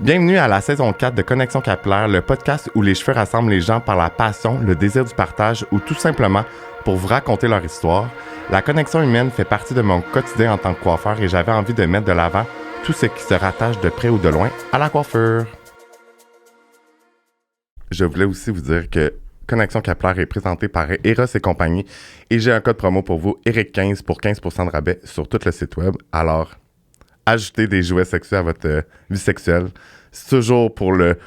Bienvenue à la saison 4 de Connexion Capillaire, le podcast où les cheveux rassemblent les gens par la passion, le désir du partage ou tout simplement pour vous raconter leur histoire. La connexion humaine fait partie de mon quotidien en tant que coiffeur et j'avais envie de mettre de l'avant tout ce qui se rattache de près ou de loin à la coiffure. Je voulais aussi vous dire que Connexion Capillaire est présentée par Eros et compagnie et j'ai un code promo pour vous, ERIC15 pour 15% de rabais sur tout le site web. Alors, ajoutez des jouets sexuels à votre vie sexuelle. C'est toujours pour le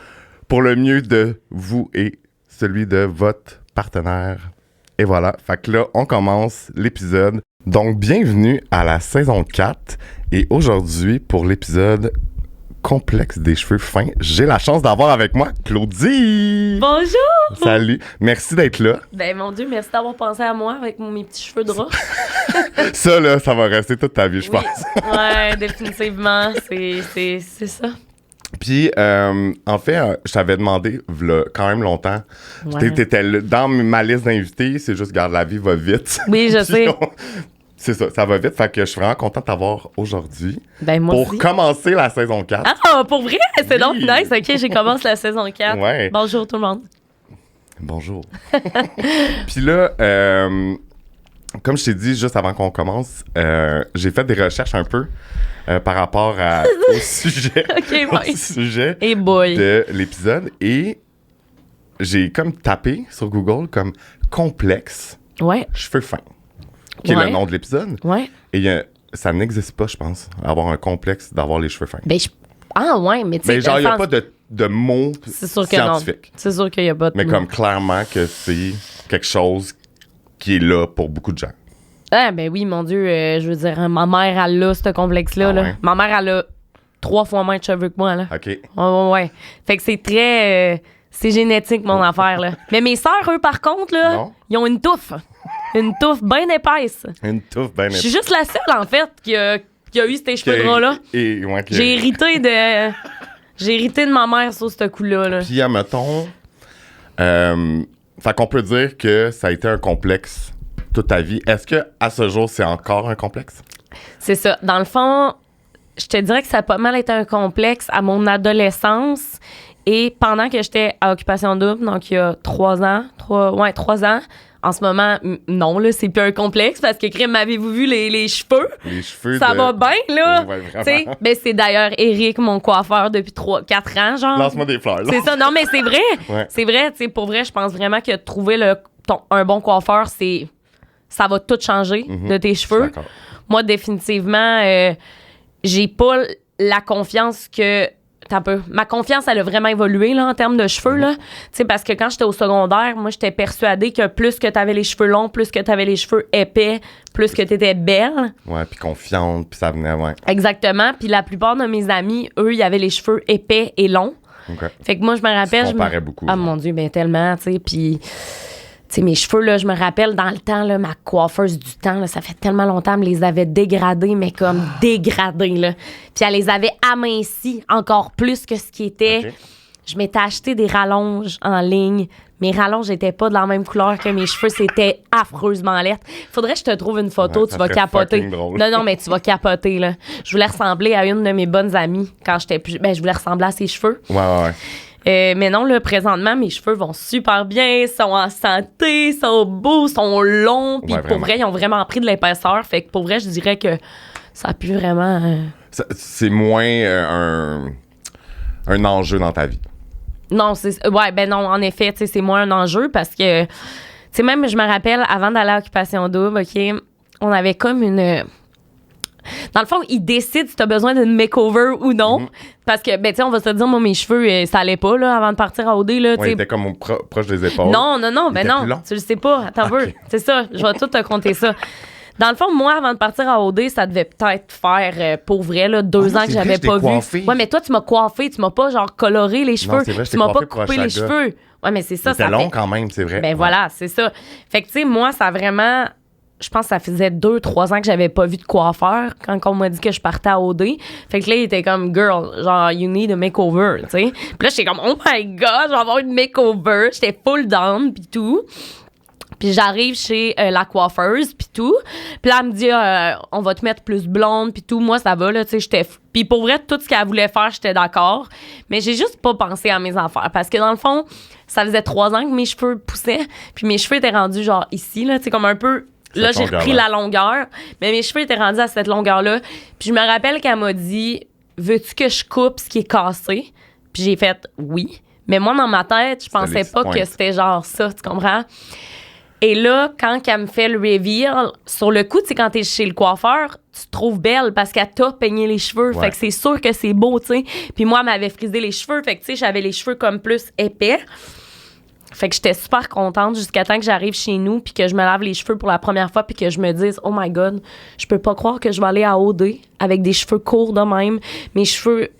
mieux de vous et celui de votre partenaire. Et voilà, fait que là, on commence l'épisode. Donc, bienvenue à la saison 4. Et aujourd'hui, pour l'épisode complexe des cheveux fins, j'ai la chance d'avoir avec moi Claudie! Bonjour! Salut! Merci d'être là. Ben mon Dieu, merci d'avoir pensé à moi avec mes petits cheveux de ras. Ça, là, ça va rester toute ta vie, je pense. Ouais, définitivement, c'est ça. Puis, en fait, je t'avais demandé, v'là quand même longtemps, t'étais dans ma liste d'invités, c'est juste, garde la vie va vite. Oui, je sais. C'est ça va vite, fait que je suis vraiment content de t'avoir aujourd'hui. Ben moi pour aussi. Commencer la saison 4. Ah, pour vrai? C'est Oui. donc nice. OK, j'ai commencé la saison 4. Ouais. Bonjour tout le monde. Bonjour. Puis là, comme je t'ai dit juste avant qu'on commence, j'ai fait des recherches un peu par rapport au sujet, OK, au sujet hey boy. de l'épisode et j'ai comme tapé sur Google comme complexe Ouais, cheveux fins, qui est Ouais. le nom de l'épisode. ouais. Et ça n'existe pas, je pense, avoir un complexe d'avoir les cheveux fins. Ben Ah ouais, mais tu sais... Mais genre, il n'y a dans le pas de mots C'est sûr que non. scientifiques. C'est sûr qu'il n'y a pas de Mais mots. comme clairement que c'est quelque chose qui est là pour beaucoup de gens. Ah ben oui, mon Dieu, je veux dire, ma mère, elle a ce complexe-là. Ah là. ouais? Ma mère, elle a 3 fois moins de cheveux que moi, là. OK. Ouais. Fait que c'est très... c'est génétique, mon affaire, là. Mais mes sœurs, eux, par contre, là, Non. ils ont une touffe. Une touffe bien épaisse. Une touffe bien Je suis juste la seule, en fait, qui a eu ces cheveux de ras-là. Et, ouais, J'ai hérité de ma mère sur ce coup-là, là. Puis, admettons, fait qu'on peut dire que ça a été un complexe toute ta vie. Est-ce que à ce jour, c'est encore un complexe? C'est ça. Dans le fond, je te dirais que ça a pas mal été un complexe à mon adolescence et pendant que j'étais à Occupation Double, donc il y a 3 ans. En ce moment, non, là, c'est plus un complexe parce que, crème, m'avez-vous vu les cheveux? Les cheveux Ça va bien, là. Ouais, vraiment. T'sais, ben, c'est d'ailleurs Eric, mon coiffeur, depuis 4 ans, genre. Lance-moi des fleurs. Là. C'est ça. Non, mais c'est vrai. Ouais. C'est vrai, tu sais, pour vrai, je pense vraiment que trouver un bon coiffeur, ça va tout changer de tes cheveux. D'accord. Moi, définitivement, j'ai pas la confiance que... Ma confiance, elle a vraiment évolué là, en termes de cheveux. Là. Tu sais, parce que quand j'étais au secondaire, moi, j'étais persuadée que plus que t'avais les cheveux longs, plus que t'avais les cheveux épais, plus que t'étais belle. Ouais, puis confiante, puis ça venait, ouais. Exactement. Puis la plupart de mes amis, eux, ils avaient les cheveux épais et longs. OK. Fait que moi, je me rappelle... Tu comparais beaucoup. Ah, mon Dieu, ben tellement, tu sais. Puis... Tu sais, mes cheveux, là, je me rappelle, dans le temps, là, ma coiffeuse du temps, là, ça fait tellement longtemps, elle me les avait dégradés, mais comme dégradés, là. Puis elle les avait amincis encore plus que ce qui était. OK. Je m'étais acheté des rallonges en ligne. Mes rallonges n'étaient pas de la même couleur que mes cheveux. C'était affreusement laid. Faudrait que je te trouve une photo, Ouais, tu ça vas serait capoter. fucking drôle. Non, mais tu vas capoter, là. Je voulais ressembler à une de mes bonnes amies quand j'étais plus... Ben, je voulais ressembler à ses cheveux. Ouais. Mais non, là, présentement, mes cheveux vont super bien, sont en santé, sont beaux, sont longs. Puis Ouais, pour vraiment. vrai, ils ont vraiment pris de l'épaisseur. Fait que pour vrai, je dirais que ça a pu vraiment... C'est moins un enjeu dans ta vie. Non, non, en effet, tu sais, c'est moins un enjeu parce que... Tu sais, même, je me rappelle, avant d'aller à Occupation Double, OK, on avait comme une... Dans le fond, ils décident si t'as besoin d'une makeover ou non. Parce que, ben, tu sais, on va se dire, moi, mes cheveux, ça allait pas, là, avant de partir à OD, là, tu Ouais, il sais. était comme proche des épaules. Non, ben était non. plus long? Tu le sais pas. Attends un peu. Ok. C'est ça. Je vais tout te compter ça. Dans le fond, moi, avant de partir à OD, ça devait peut-être faire, pour vrai, là, 2 Ah non, ans c'est que vrai, j'avais je t'ai pas coiffé. vu. Ouais, mais toi, tu m'as coiffé. Tu m'as pas, genre, coloré les cheveux. c'est vrai, je t'ai tu m'as pas coiffé pour coupé les Oshaga. cheveux. Ouais, mais c'est ça. C'était Ça long fait... quand même, c'est vrai. Ben Ouais. voilà, c'est ça. Fait que, tu sais, moi, ça a vraiment... Je pense que ça faisait 2-3 ans que j'avais pas vu de coiffeur quand on m'a dit que je partais à OD. Fait que là, il était comme, girl, genre, you need a makeover, tu sais. Puis là, j'étais comme, oh my God, je vais avoir une makeover. J'étais full down, puis tout. Puis j'arrive chez la coiffeuse, puis tout. Puis là, elle me dit, on va te mettre plus blonde, puis tout. Moi, ça va, là, tu sais, j'étais... Puis pour vrai, tout ce qu'elle voulait faire, j'étais d'accord. Mais j'ai juste pas pensé à mes affaires. Parce que dans le fond, ça faisait 3 ans que mes cheveux poussaient. Puis mes cheveux étaient rendus genre ici, là, tu sais, comme un peu... Là, j'ai repris la longueur. Mais mes cheveux étaient rendus à cette longueur-là. Puis je me rappelle qu'elle m'a dit, veux-tu que je coupe ce qui est cassé? Puis j'ai fait oui. Mais moi, dans ma tête, je pensais pas que c'était genre ça, tu comprends? Et là, quand elle me fait le reveal, sur le coup, tu sais, quand t'es chez le coiffeur, tu te trouves belle parce qu'elle t'a peigné les cheveux. Fait que c'est sûr que c'est beau, tu sais. Puis moi, elle m'avait frisé les cheveux. Fait que, tu sais, j'avais les cheveux comme plus épais. Fait que j'étais super contente jusqu'à temps que j'arrive chez nous puis que je me lave les cheveux pour la première fois puis que je me dise « Oh my God, je peux pas croire que je vais aller à OD avec des cheveux courts de même. Mes cheveux... »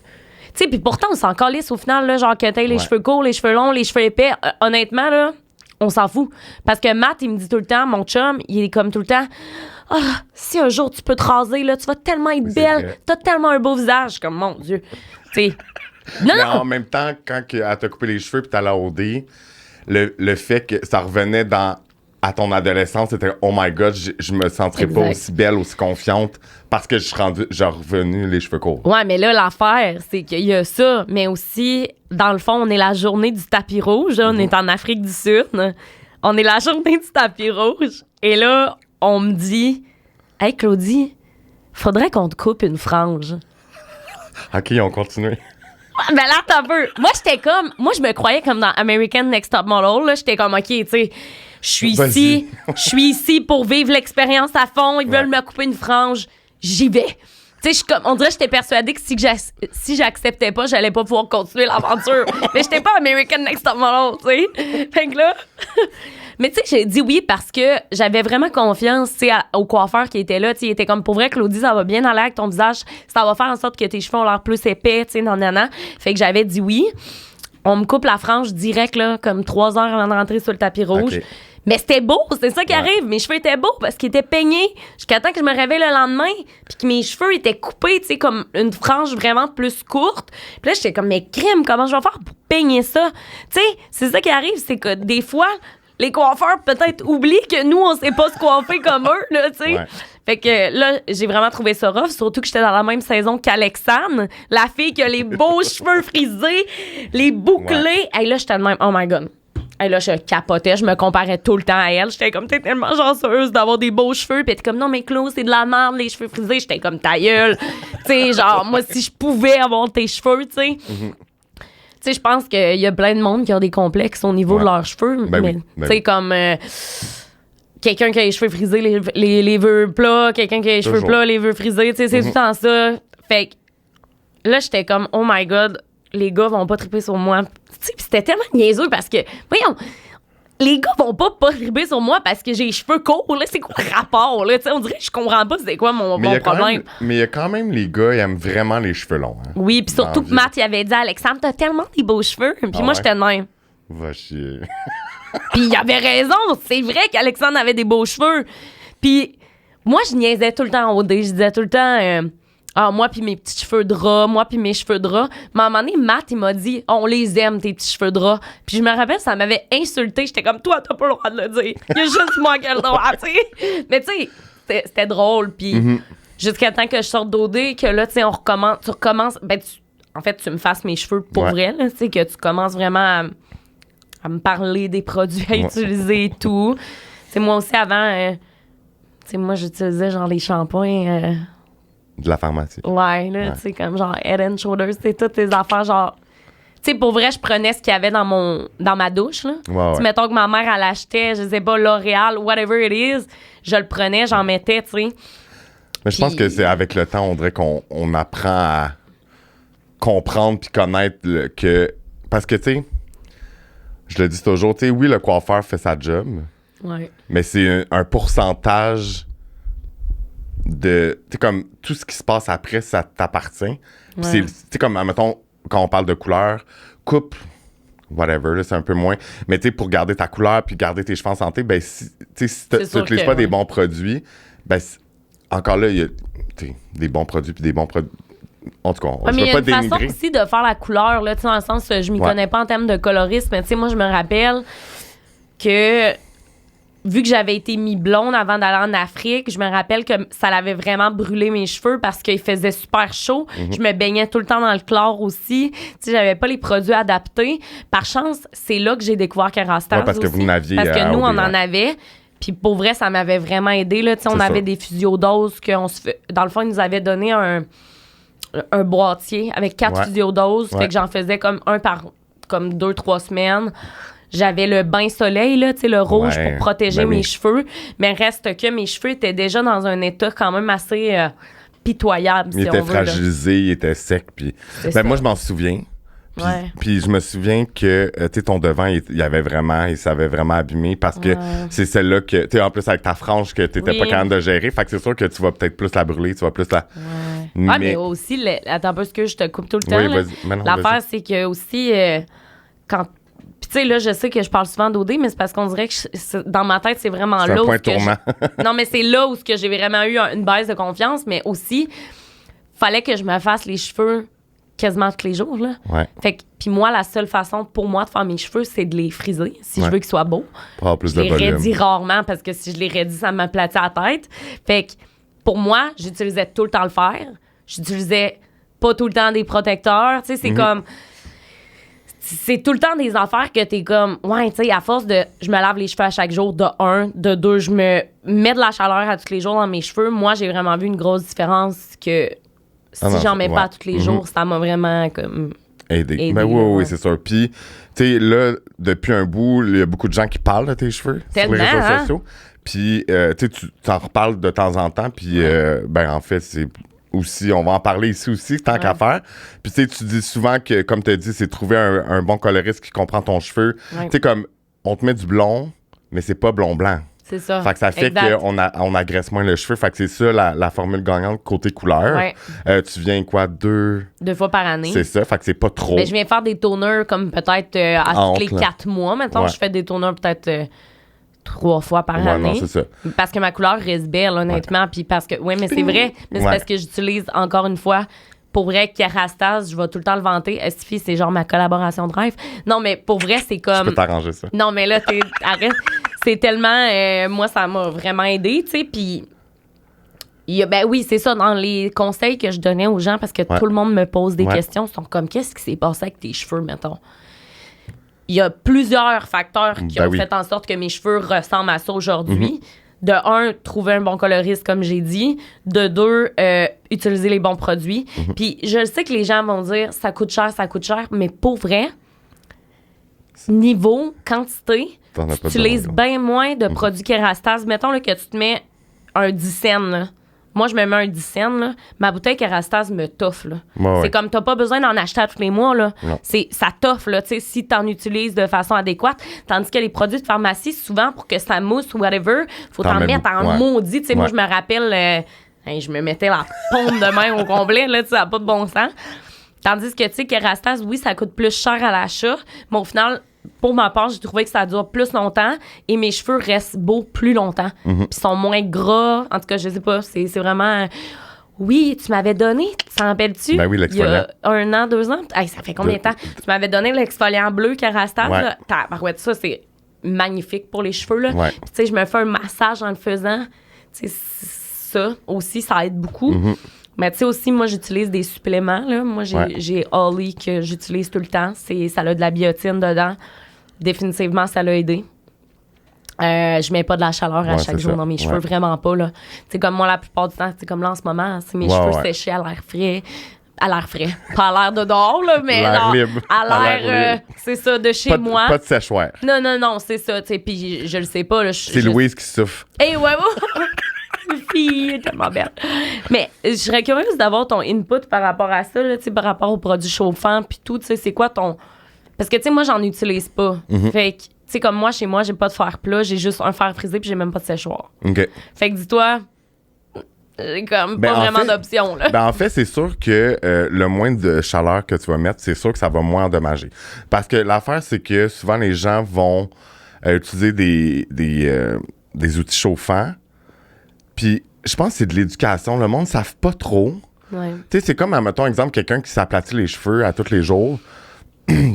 Tu sais, puis pourtant, on s'en calisse au final, là, genre que t'aies les cheveux courts, les cheveux longs, les cheveux épais. Honnêtement, là, on s'en fout. Parce que Matt, il me dit tout le temps, mon chum, il est comme tout le temps « Ah, si un jour tu peux te raser, là, tu vas tellement être belle. T'as tellement un beau visage. » Comme, mon Dieu. Tu sais. Non, mais en même temps, quand elle t'a coupé les cheveux puis t'es allé à OD, le fait que ça revenait à ton adolescence, c'était « Oh my God, je me sentirais pas aussi belle, aussi confiante parce que je suis revenu les cheveux courts. » Ouais, mais là, l'affaire, c'est qu'il y a ça, mais aussi, dans le fond, on est la journée du tapis rouge. On est en Afrique du Sud. On est la journée du tapis rouge. Et là, on me dit « Hey, Claudie, faudrait qu'on te coupe une frange. » OK, on continue. Ben là, t'as peu. Moi, je me croyais comme dans American Next Top Model. Là, j'étais comme, OK, tu sais, je suis ici pour vivre l'expérience à fond. Ils veulent me couper une frange. J'y vais. Tu sais, on dirait que j'étais persuadée que si j'acceptais pas, j'allais pas pouvoir continuer l'aventure. Mais j'étais pas American Next Top Model, tu sais. Fait que là... Mais tu sais, j'ai dit oui parce que j'avais vraiment confiance, tu sais, au coiffeur qui était là. Tu sais, il était comme, pour vrai, Claudie, ça va bien aller avec ton visage. Ça va faire en sorte que tes cheveux ont l'air plus épais, tu sais, nanana. Fait que j'avais dit oui. On me coupe la frange direct, là, comme 3 heures avant de rentrer sur le tapis rouge. Okay. Mais c'était beau, c'est ça qui arrive. Mes cheveux étaient beaux parce qu'ils étaient peignés. Jusqu'à temps que je me réveille le lendemain, puis que mes cheveux étaient coupés, tu sais, comme une frange vraiment plus courte. Puis là, j'étais comme, mais crime, comment je vais faire pour peigner ça? Tu sais, c'est ça qui arrive, c'est que des fois... Les coiffeurs peut-être oublient que nous, on sait pas se coiffer comme eux, là, tu sais. Ouais. Fait que là, j'ai vraiment trouvé ça rough, surtout que j'étais dans la même saison qu'Alexandre, la fille qui a les beaux cheveux frisés, les bouclés. Ouais. Hey, là, j'étais de même, oh my God. Hey, là, je capotais, je me comparais tout le temps à elle. J'étais comme, t'es tellement chanceuse d'avoir des beaux cheveux. Puis elle était comme, non, mais Claude, c'est de la merde, les cheveux frisés. J'étais comme, ta gueule. Tu sais, genre, moi, si je pouvais avoir tes cheveux, tu sais. Mm-hmm. Tu sais, je pense qu'il y a plein de monde qui ont des complexes au niveau de leurs cheveux. Ben mais, oui. Tu sais, comme quelqu'un qui a les cheveux frisés, les vœux plats, quelqu'un qui a les cheveux plats, les vœux frisés. Tu sais, c'est tout le temps ça. Fait que là, j'étais comme, oh my God, les gars vont pas triper sur moi. Tu sais, pis c'était tellement niaiseux parce que, voyons, les gars vont pas triper sur moi parce que j'ai les cheveux courts. Là, c'est quoi le rapport? Là? On dirait que je comprends pas c'est quoi mon problème. Mais il y a quand même les gars, ils aiment vraiment les cheveux longs. Hein, oui, puis surtout que Matt, il avait dit à Alexandre, t'as tellement des beaux cheveux. Puis moi, j'étais de même. Va chier. Puis il avait raison. C'est vrai qu'Alexandre avait des beaux cheveux. Puis moi, je niaisais tout le temps en OD. Je disais tout le temps... moi puis mes petits cheveux de rat, moi puis mes cheveux de rat. Mais à un moment donné, Matt, il m'a dit, on les aime, tes petits cheveux de rat. Puis je me rappelle, ça m'avait insulté. J'étais comme, toi, t'as pas le droit de le dire. Il y a juste moi qui ai le droit, tu sais. Mais tu sais, c'était drôle. Puis jusqu'à temps que je sorte d'OD, que là, tu sais, tu recommences. Ben, en fait, tu me fasses mes cheveux pour vrai, là, tu sais, que tu commences vraiment à me parler des produits à utiliser et tout. Tu sais, moi aussi, avant, tu sais, moi, j'utilisais genre les shampoings. De la pharmacie. Ouais, là, tu sais, comme genre Head and Shoulders, c'est toutes tes affaires, genre... Tu sais, pour vrai, je prenais ce qu'il y avait dans ma douche, là. Ouais. Mettons que ma mère, elle achetait, je sais pas, L'Oréal, whatever it is, je le prenais, j'en mettais, tu sais. Mais je pense que c'est avec le temps, on dirait qu'on apprend à comprendre puis connaître que... Parce que, tu sais, je le dis toujours, tu sais, oui, le coiffeur fait sa job, mais c'est un pourcentage... de tu sais, comme tout ce qui se passe après, ça t'appartient. Puis c'est, tu sais, comme mettons quand on parle de couleur, coupe whatever là, c'est un peu moins, mais tu sais, pour garder ta couleur puis garder tes cheveux en santé, ben si tu n'utilises pas des bons produits, ben encore là il y a des bons produits puis des bons produits. En tout cas, je veux pas dénigrer. Mais il y a une façon aussi de faire la couleur là, tu sais, dans le sens je m'y connais pas en termes de colorisme, mais tu sais, moi je me rappelle que vu que j'avais été mi-blonde avant d'aller en Afrique, je me rappelle que ça l'avait vraiment brûlé mes cheveux parce qu'il faisait super chaud. Je me baignais tout le temps dans le chlore aussi. Tu sais, j'avais pas les produits adaptés. Par chance, c'est là que j'ai découvert Kerastase Ouais, parce que aussi. vous n'aviez, Parce que nous, on OD, en avait. Puis pour vrai, ça m'avait vraiment aidé. Là. Tu sais, on C'est avait ça. des physiodoses dans le fond, ils nous avaient donné un boîtier avec 4 Ouais. physiodoses. Ouais. Fait que j'en faisais comme un par comme 2-3 semaines. J'avais le bain soleil, là, tu sais, le rouge Ouais, pour protéger ben oui. mes cheveux. Mais reste que mes cheveux étaient déjà dans un état quand même assez pitoyable, Il si était on veut. Là. fragilisé, il était sec. Puis, C'est ben, ça. moi, je m'en souviens. Puis, Ouais. puis je me souviens que tu sais, ton devant, il s'avait vraiment abîmé parce que Ouais. c'est celle-là que, tu sais, en plus avec ta frange que t'étais Oui. pas capable de gérer. Fait que c'est sûr que tu vas peut-être plus la brûler, tu vas plus la. Ouais. Ah, mais aussi, attends un peu, que je te coupe tout le temps. Oui, là. vas-y. Mais non, L'affaire, vas-y. c'est que aussi, quand. Puis, tu sais, là, je sais que je parle souvent d'OD, mais c'est parce qu'on dirait que dans ma tête, c'est vraiment C'est un là où. point ce que tournant. Non, mais c'est là où ce que j'ai vraiment eu une baisse de confiance, mais aussi, fallait que je me fasse les cheveux quasiment tous les jours, là. Ouais. Fait que, puis moi, la seule façon pour moi de faire mes cheveux, c'est de les friser, si Ouais. je veux qu'ils soient beaux. Pour avoir plus Je de les volume. raidis rarement parce que si je les raidis, ça m'aplatit la tête. Fait que pour moi, j'utilisais tout le temps le fer. J'utilisais pas tout le temps des protecteurs. Tu sais, c'est comme. C'est tout le temps des affaires que t'es comme. Ouais, tu sais, à force de. Je me lave les cheveux à chaque jour, de un. De deux, je me mets de la chaleur à tous les jours dans mes cheveux. Moi, j'ai vraiment vu une grosse différence que si Ah non, j'en mets ouais. pas tous les jours, ça m'a vraiment comme. Aider. Ben Aider, oui, là, oui, ouais. c'est sûr. Puis, tu sais, là, depuis un bout, il y a beaucoup de gens qui parlent de tes cheveux sur les Tellement, réseaux hein? sociaux. Puis, tu sais, tu t'en reparles de temps en temps. Puis, ben, en fait, c'est aussi, on va en parler ici aussi, tant qu'à faire. Puis, tu sais, tu dis souvent que, comme tu as dit, c'est trouver un bon coloriste qui comprend ton cheveu. Ouais. Tu sais, comme, on te met du blond, mais c'est pas blond-blanc. C'est ça. Fait que ça fait Exact. qu'on agresse moins le cheveu. Fait que c'est ça la formule gagnante côté couleur. Ouais. Tu viens quoi, 2... 2 fois par année. C'est ça, fait que c'est pas trop. Mais je viens faire des toners comme peut-être à Entre, tous les là. 4 mois. Maintenant, Ouais. je fais des toners peut-être 3 fois par Ouais, année. non, c'est ça. Parce que ma couleur reste belle, honnêtement. Puis parce que, oui, mais c'est vrai. Mais c'est Ouais. parce que j'utilise encore une fois. Pour vrai, Kerastase, je vais tout le temps le vanter. Estifi, c'est genre ma collaboration de rêve. Non, mais pour vrai, c'est Je comme. peux t'arranger ça. Non, mais là, arrête. C'est tellement. Moi, ça m'a vraiment aidé, tu sais. Puis. Ben oui, c'est ça, dans les conseils que je donnais aux gens, parce que Ouais. tout le monde me pose des Ouais. questions, ils sont comme, qu'est-ce qui s'est passé avec tes cheveux, mettons? Il y a plusieurs facteurs qui Ben ont oui. fait en sorte que mes cheveux ressemblent à ça aujourd'hui. De un, trouver un bon coloriste, comme j'ai dit. De deux, utiliser les bons produits. Puis je sais que les gens vont dire, ça coûte cher, mais pour vrai, niveau, quantité, T'en as tu pas utilises besoin. bien moins de produits Kerastase. Mettons là, que tu te mets un 10 cents, là. Moi, je me mets un 10 cents, là. Ma bouteille Kerastase me toffe, là. Ouais, ouais. C'est comme, t'as pas besoin d'en acheter à tous les mois, là. Non. Ça toffe, là, tu sais, si t'en utilises de façon adéquate. Tandis que les produits de pharmacie, souvent, pour que ça mousse ou whatever, faut T'en t'en mets mettre en beaucoup, ouais. maudit. Tu sais, moi, Ouais. je me rappelle, je me mettais la pompe de main au complet, là, tu sais, ça n'a pas de bon sens. Tandis que, tu sais, Kerastase, oui, ça coûte plus cher à l'achat, mais au final, pour ma part, j'ai trouvé que ça dure plus longtemps et mes cheveux restent beaux plus longtemps. Mhm. Puis sont moins gras. En tout cas, je sais pas, c'est vraiment... Oui, tu m'avais donné, t'en rappelles-tu? Ben oui, Il y l'exfoliant. a 1 an, 2 ans. Hey, ça fait combien de temps? Tu m'avais donné l'exfoliant bleu Kerastase. Ouais. Là. Tabarouette, ça, c'est magnifique pour les cheveux. Là. Ouais. Puis, tu sais, je me fais un massage en le faisant. Tu sais, ça aussi, ça aide beaucoup. Mhm. Mais tu sais aussi, moi, j'utilise des suppléments. Là. Moi, Ouais. j'ai Ollie que j'utilise tout le temps. Ça a de la biotine dedans. Définitivement, ça l'a aidé. Je mets pas de la chaleur à Ouais, chaque c'est jour ça. dans mes cheveux, Ouais. vraiment pas. Là. Tu sais, comme moi, la plupart du temps, c'est comme là en ce moment, c'est mes Ouais, cheveux ouais. séchés à l'air frais. À l'air frais. Pas à l'air de dehors, là, mais L'air non, libre. à À l'air l'air, libre. c'est ça, de chez Pas de, moi. pas de séchoir. Non, c'est ça. Tu sais, puis je le sais pas. Là, C'est Louise qui souffle. Hey, ouais. Une fille, elle est tellement belle. Mais je serais curieuse d'avoir ton input par rapport à ça, là, tu sais, par rapport aux produits chauffants, puis tout. Tu sais, c'est quoi ton. Parce que, tu sais, moi, j'en utilise pas. Fait que, tu sais, comme moi, chez moi, j'ai pas de fer plat, j'ai juste un fer frisé, puis j'ai même pas de séchoir. OK. Fait que, dis-toi, j'ai comme Ben, pas en vraiment fait- d'option, là. Ben, en fait, c'est sûr que le moins de chaleur que tu vas mettre, c'est sûr que ça va moins endommager. Parce que l'affaire, c'est que souvent, les gens vont utiliser des outils chauffants. Puis, je pense que c'est de l'éducation. Le monde ne savent pas trop. Ouais. Tu sais, c'est comme, mettons, exemple, quelqu'un qui s'aplatit les cheveux à tous les jours.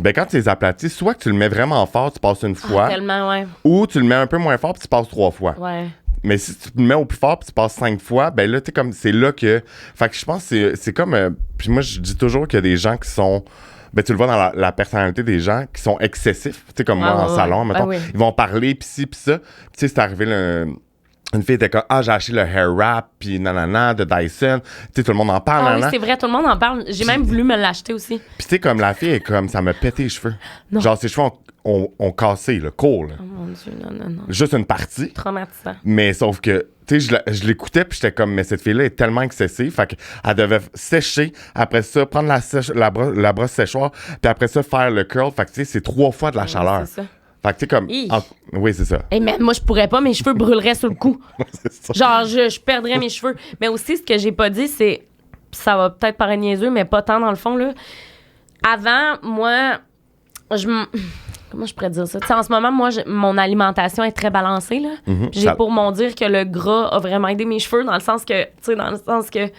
ben quand tu les aplatis, soit que tu le mets vraiment fort, tu passes une fois, Tellement, ouais. ou tu le mets un peu moins fort, puis tu passes 3 fois. Ouais. Mais si tu le mets au plus fort, puis tu passes 5 fois, ben là, t'es comme, c'est là que... Fait que je pense que c'est comme... puis moi, je dis toujours qu'il y a des gens qui sont... Ben, tu le vois dans la personnalité des gens qui sont excessifs. Tu sais, comme moi, en salon, mettons. oui. Ils vont parler, puis ci, puis ça. Tu sais, c'est arrivé une fille était comme j'ai acheté le hair wrap puis nanana de Dyson, tu sais, tout le monde en parle. Oui, c'est vrai, tout le monde en parle. J'ai même voulu me l'acheter aussi. Puis tu sais, comme la fille est comme ça m'a pété les cheveux. Non. Genre ses cheveux ont cassé le court là. Oh mon Dieu, non. Juste une partie. Traumatisant. Mais sauf que tu sais, je l'écoutais puis j'étais comme mais cette fille là est tellement excessive, fait qu'elle devait sécher, après ça prendre la brosse séchoir, puis après ça faire le curl, fait que tu sais c'est 3 fois de la chaleur. C'est ça. Fait que tu sais comme oui, c'est ça. Hey, mais moi, je pourrais pas, mes cheveux brûleraient sur le coup. C'est ça. Genre, je perdrais mes cheveux. Mais aussi, ce que j'ai pas dit, c'est. Ça va peut-être paraître niaiseux, mais pas tant dans le fond, là. Avant, moi, comment je pourrais dire ça? Tu sais, en ce moment, moi, mon alimentation est très balancée, là. Puis j'ai pour mon dire que le gras a vraiment aidé mes cheveux, dans le sens que,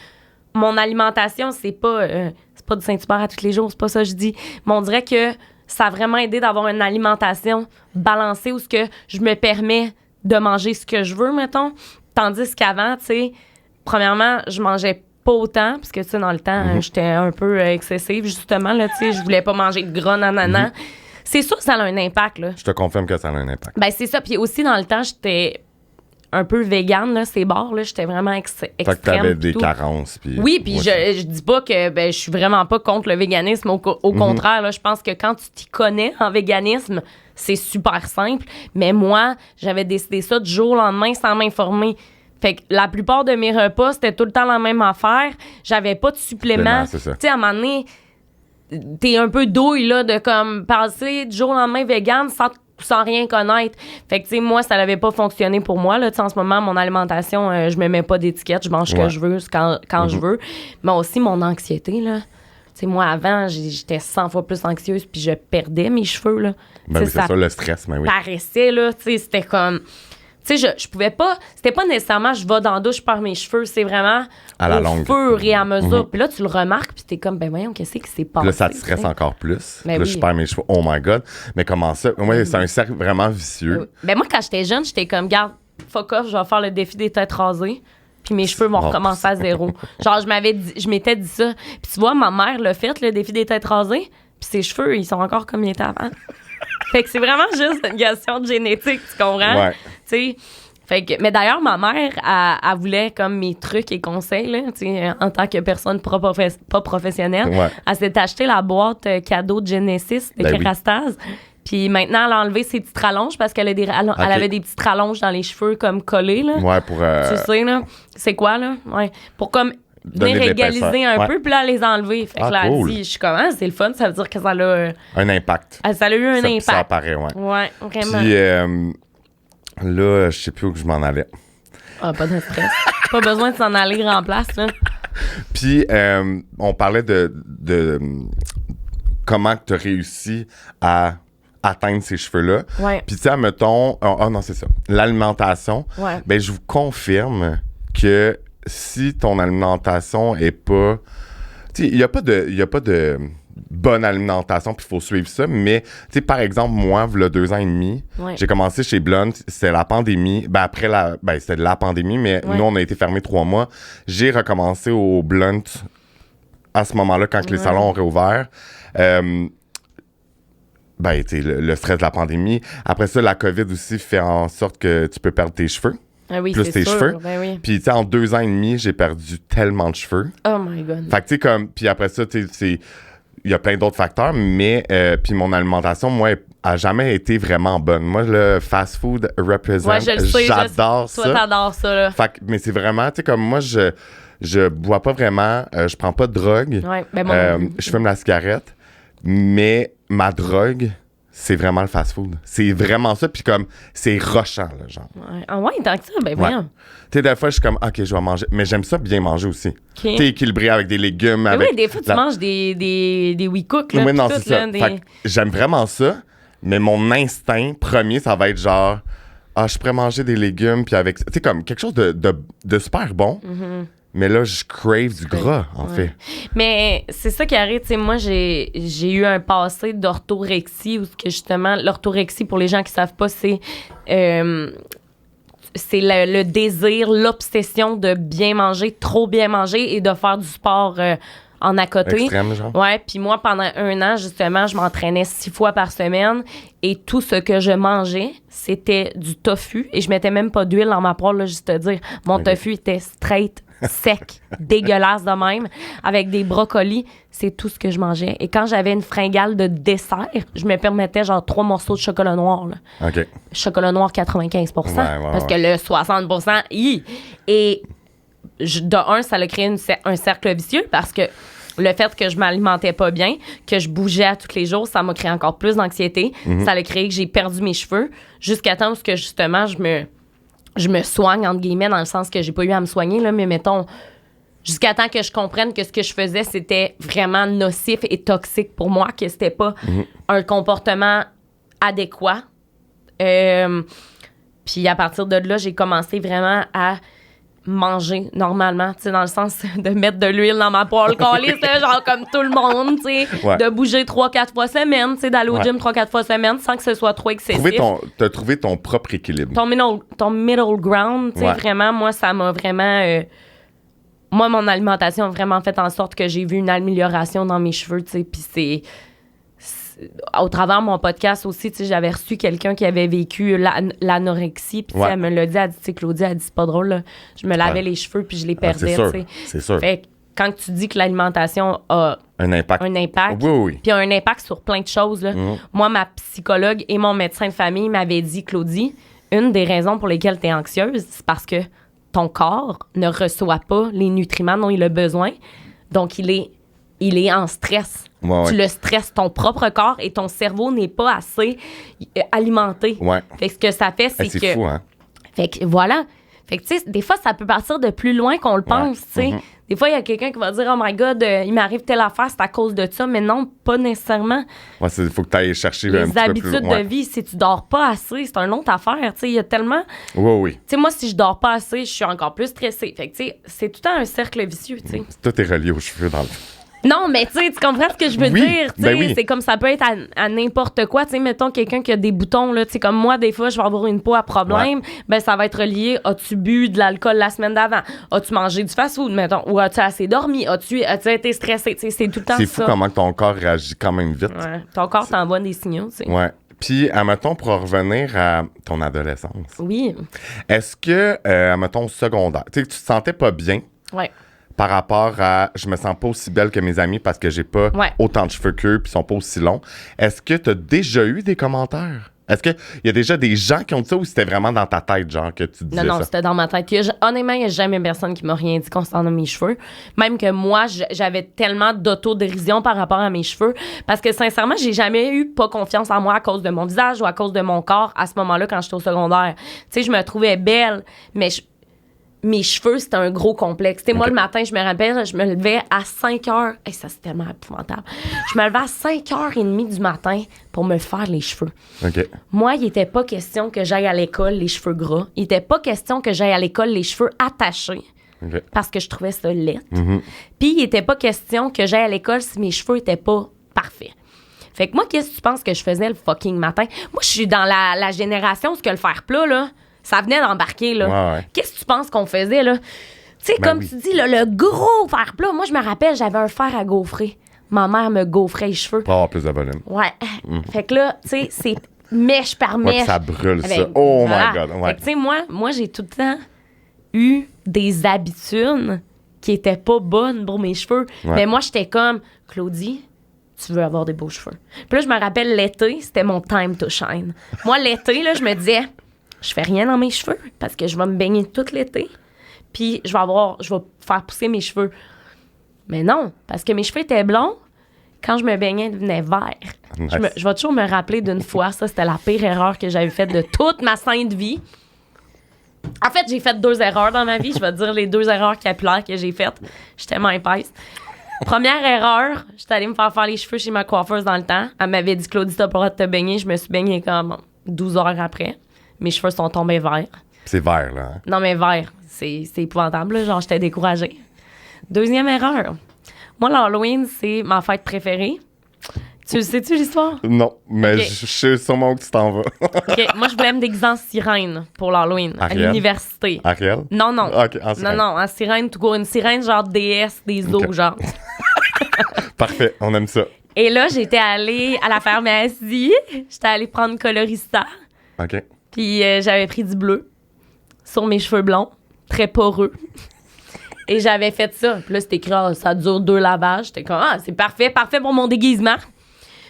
mon alimentation, c'est pas du Saint-Hubert à tous les jours, c'est pas ça que je dis. Mais on dirait que ça a vraiment aidé d'avoir une alimentation balancée où ce que je me permets de manger ce que je veux, mettons. Tandis qu'avant, tu sais, premièrement, je mangeais pas autant, parce que, tu sais, dans le temps, j'étais un peu excessive, justement, là, tu sais, je voulais pas manger de gras, nanana. C'est sûr que ça a un impact, là. Je te confirme que ça a un impact. Ben, c'est ça. Puis aussi, dans le temps, j'étais un peu végane, là, ces bars, là. J'étais vraiment extrême. Fait que t'avais des carences. Puis oui, puis je dis pas que je suis vraiment pas contre le véganisme. Au contraire, là, je pense que quand tu t'y connais en véganisme, c'est super simple. Mais moi, j'avais décidé ça du jour au lendemain sans m'informer. Fait que la plupart de mes repas, c'était tout le temps la même affaire. J'avais pas de suppléments. Tu sais, à un moment donné, t'es un peu douille, là, de comme passer du jour au lendemain végane sans rien connaître. Fait que, tu sais, moi, ça n'avait pas fonctionné pour moi, là. Tu sais, en ce moment, mon alimentation, je me mets pas d'étiquette. Je mange ce que je veux quand je veux. Mais aussi, mon anxiété, là. Tu sais, moi, avant, j'étais 100 fois plus anxieuse puis je perdais mes cheveux, là. Ben oui, c'est ça, le stress, mais oui. Paraissait, là. Tu sais, c'était comme... Tu sais, je pouvais pas... C'était pas nécessairement je vais dans la douche, je perds mes cheveux. C'est vraiment à la longue. Fur et à mesure. Puis là, tu le remarques, puis t'es comme, ben voyons, qu'est-ce qui s'est passé? Là, ça te stresse encore plus. Ben là, je perds mes cheveux. Oh my God. Mais comment ça? Moi, c'est un cercle vraiment vicieux. Ben moi, quand j'étais jeune, j'étais comme, garde, fuck off, je vais faire le défi des têtes rasées. Puis mes cheveux vont recommencer à zéro. Genre, je m'étais dit ça. Puis tu vois, ma mère l'a fait, le défi des têtes rasées. Puis ses cheveux, ils sont encore comme ils étaient avant. Fait que c'est vraiment juste une question de génétique, tu comprends? Ouais. Tu sais... Fait que, mais d'ailleurs, ma mère, elle voulait comme mes trucs et conseils, là, en tant que personne pas professionnelle. Ouais. Elle s'est acheté la boîte cadeau de Genesis de Kerastase. Puis maintenant, elle a enlevé ses petites rallonges parce qu'elle elle avait des petites rallonges dans les cheveux comme collées. Là. Ouais, pour... Tu sais, là, c'est quoi, là? Ouais. Pour comme venir égaliser un peu, puis là, les enlever. Fait que là, cool. elle dit, je suis comme, c'est le fun, ça veut dire que ça a... un impact. Ça a eu un impact. Ça apparaît, ouais. Ouais, vraiment. Puis là, je sais plus où je m'en allais. Ah, pas de stress. Pas besoin de s'en aller en place, là. Puis, on parlait de comment tu as réussi à atteindre ces cheveux-là. Ouais. Puis, tu sais, mettons... Oh non, c'est ça. L'alimentation. Ouais. Ben, je vous confirme que si ton alimentation est pas... Tu sais, il n'y a pas de bonne alimentation, puis il faut suivre ça. Mais, tu sais, par exemple, moi, il y a 2 ans et demi, j'ai commencé chez Blunt. C'était la pandémie. Ben, après c'était de la pandémie, mais nous, on a été fermés 3 mois. J'ai recommencé au Blunt à ce moment-là, quand les salons ont réouvert. Ben, tu sais, le stress de la pandémie. Après ça, la COVID aussi fait en sorte que tu peux perdre tes cheveux. Ah oui, plus c'est tes sûr. cheveux. Ben oui. Puis, tu sais, en 2 ans et demi, j'ai perdu tellement de cheveux. Oh my God. Fait que, tu sais, comme... Puis après ça, tu sais, il y a plein d'autres facteurs, mais puis mon alimentation, moi, a jamais été vraiment bonne. Moi, le fast food represent, ouais, je le sais, j'adore ça. Toi, t'adores ça, là. Fait que, mais c'est vraiment, tu sais, comme moi, je bois pas vraiment, je prends pas de drogue. Ouais, ben moi je fume la cigarette, mais ma drogue, c'est vraiment le fast food. C'est vraiment ça, puis comme, c'est rushant, là, genre. Ouais. Ah ouais, tant que ça, ben voyons. Tu sais, des fois, je suis comme, OK, je vais manger. Mais j'aime ça bien manger aussi. Okay. T'es équilibré avec des légumes. Mais avec oui, des fois, tu manges des WeCook, là. Oui, non, c'est tout, ça. Là, Fait que j'aime vraiment ça, mais mon instinct premier, ça va être genre, je pourrais manger des légumes, puis avec. Tu sais, comme quelque chose de super bon, Mais là, je crave du gras, en fait. Mais c'est ça qui arrive. Tu sais, moi, j'ai eu un passé d'orthorexie où que justement, l'orthorexie, pour les gens qui savent pas, c'est le désir, l'obsession de bien manger, trop bien manger et de faire du sport en à côté. Extrême, genre. Ouais, puis moi, pendant 1 an, justement, je m'entraînais 6 fois par semaine et tout ce que je mangeais, c'était du tofu et je mettais même pas d'huile dans ma poêle, là, juste te dire. Mon tofu était straight, sec, dégueulasse de même, avec des brocolis. C'est tout ce que je mangeais. Et quand j'avais une fringale de dessert, je me permettais genre 3 morceaux de chocolat noir, là. OK. Chocolat noir 95 parce que le 60 Et de un, ça a créé un cercle vicieux parce que le fait que je m'alimentais pas bien, que je bougeais à tous les jours, ça m'a créé encore plus d'anxiété. Ça a créé que j'ai perdu mes cheveux jusqu'à temps où que justement je me soigne, entre guillemets, dans le sens que j'ai pas eu à me soigner, là, mais mettons, jusqu'à temps que je comprenne que ce que je faisais, c'était vraiment nocif et toxique pour moi, que c'était pas un comportement adéquat. Puis à partir de là, j'ai commencé vraiment à manger normalement, tu sais, dans le sens de mettre de l'huile dans ma poêle calisse, genre comme tout le monde, tu sais, de bouger 3-4 fois semaine, tu sais, d'aller au gym 3-4 fois semaine sans que ce soit trop excessif. T'as trouvé ton propre équilibre. Ton middle ground, tu sais, vraiment, moi, ça m'a vraiment... moi, mon alimentation a vraiment fait en sorte que j'ai vu une amélioration dans mes cheveux, tu sais, puis c'est au travers de mon podcast aussi, tu sais, j'avais reçu quelqu'un qui avait vécu l'anorexie, puis elle me l'a dit, elle dit, tu sais, Claudie, elle dit, c'est pas drôle, là. Je me lavais les cheveux, puis je les perdais, tu sais. C'est sûr. Fait que quand tu dis que l'alimentation a un impact, puis a un impact sur plein de choses, là. Moi, ma psychologue et mon médecin de famille m'avaient dit, Claudie, une des raisons pour lesquelles tu es anxieuse, c'est parce que ton corps ne reçoit pas les nutriments dont il a besoin, donc il est en stress. Tu le stresses, ton propre corps et ton cerveau n'est pas assez alimenté. Fait que ce que ça fait, c'est que... C'est fou, hein? Fait que voilà. Fait que, tu sais, des fois, ça peut partir de plus loin qu'on le pense, tu sais. Des fois, il y a quelqu'un qui va dire « Oh my God, il m'arrive telle affaire, c'est à cause de ça. » Mais non, pas nécessairement. Il faut que tu ailles chercher les un petit peu plus habitudes de vie, si tu dors pas assez, c'est une autre affaire, tu sais. Il y a tellement... Tu sais, moi, si je dors pas assez, je suis encore plus stressée. Fait que, tu sais, c'est tout le temps un cercle vicieux, tu sais. Tout est relié aux cheveux, dans le fond. Non, mais tu sais, tu comprends ce que je veux dire, tu sais, c'est comme ça peut être à n'importe quoi, tu sais, mettons quelqu'un qui a des boutons, là, tu sais, comme moi, des fois, je vais avoir une peau à problème, ben ça va être relié, as-tu bu de l'alcool la semaine d'avant, as-tu mangé du fast-food, mettons, ou as-tu assez dormi, as-tu été stressé, tu sais, c'est tout le temps ça. C'est fou comment ton corps réagit quand même vite. Ton corps t'envoie des signaux, tu sais. Puis, admettons, pour revenir à ton adolescence. Oui. Est-ce que, admettons, secondaire, tu sais, tu te sentais pas bien? Par rapport à je me sens pas aussi belle que mes amis parce que j'ai pas autant de cheveux qu'eux puis ils sont pas aussi longs. Est-ce que tu as déjà eu des commentaires? Est-ce qu'il y a déjà des gens qui ont dit ça ou c'était vraiment dans ta tête, genre, que tu disais ça? Non, c'était dans ma tête. Honnêtement, il n'y a jamais personne qui m'a rien dit concernant mes cheveux. Même que moi, j'avais tellement d'autodérision par rapport à mes cheveux parce que, sincèrement, j'ai jamais eu pas confiance en moi à cause de mon visage ou à cause de mon corps à ce moment-là quand j'étais au secondaire. Tu sais, je me trouvais belle, mais mes cheveux, c'était un gros complexe. Moi, le matin, je me rappelle, je me levais à 5 heures. Hey, ça, c'est tellement épouvantable. Je me levais à 5h30 du matin pour me faire les cheveux. Moi, il n'était pas question que j'aille à l'école les cheveux gras. Il n'était pas question que j'aille à l'école les cheveux attachés. Parce que je trouvais ça laid. Puis, il n'était pas question que j'aille à l'école si mes cheveux n'étaient pas parfaits. Fait que moi, qu'est-ce que tu penses que je faisais le fucking matin? Moi, je suis dans la génération où ce que le fer plat, là, ça venait d'embarquer, là. Qu'est-ce que tu penses qu'on faisait, là? Tu sais, comme tu dis, là, le gros fer plat. Moi, je me rappelle, j'avais un fer à gaufrer. Ma mère me gaufrait les cheveux. Pour avoir plus de volume. Fait que là, tu sais, c'est mèche par mèche. Ça brûle, ça. Oh my God. Fait que, tu sais, moi, j'ai tout le temps eu des habitudes qui étaient pas bonnes pour mes cheveux. Mais moi, j'étais comme, Claudie, tu veux avoir des beaux cheveux. Puis là, je me rappelle, l'été, c'était mon time to shine. Moi, l'été, là, je me disais... Je fais rien dans mes cheveux parce que je vais me baigner tout l'été. Puis je vais faire pousser mes cheveux. Mais non, parce que mes cheveux étaient blonds. Quand je me baignais, ils devenaient verts. Je vais toujours me rappeler d'une fois. Ça, c'était la pire erreur que j'avais faite de toute ma sainte vie. En fait, j'ai fait 2 erreurs dans ma vie. Je vais te dire les 2 erreurs capillaires que j'ai faites. Je suis tellement épaisse. Première erreur, j'étais allée me faire les cheveux chez ma coiffeuse dans le temps. Elle m'avait dit, Claudie, t'as pas le droit de te baigner. Je me suis baignée comme 12 heures après. Mes cheveux sont tombés verts. C'est vert, là. Hein? Non, mais vert, c'est épouvantable. Là. Genre, j'étais découragée. Deuxième erreur. Moi, l'Halloween, c'est ma fête préférée. Tu le sais-tu, l'histoire? Non, mais Ok. je sais sûrement où tu t'en vas. OK. Moi, je voulais me déguiser en sirène pour l'Halloween, à Ariel? l'université. Ariel? Non, non. OK, en Non, sirène. non, en sirène, tout court. Une sirène genre déesse des eaux, Ok. genre. Parfait, on aime ça. Et là, j'étais allée à la pharmacie. J'étais allée prendre colorista. OK. Puis j'avais pris du bleu sur mes cheveux blonds, très poreux. Et j'avais fait ça. Puis là, c'était écrit, ah, ça dure 2 lavages. J'étais comme, ah, c'est parfait, parfait pour mon déguisement.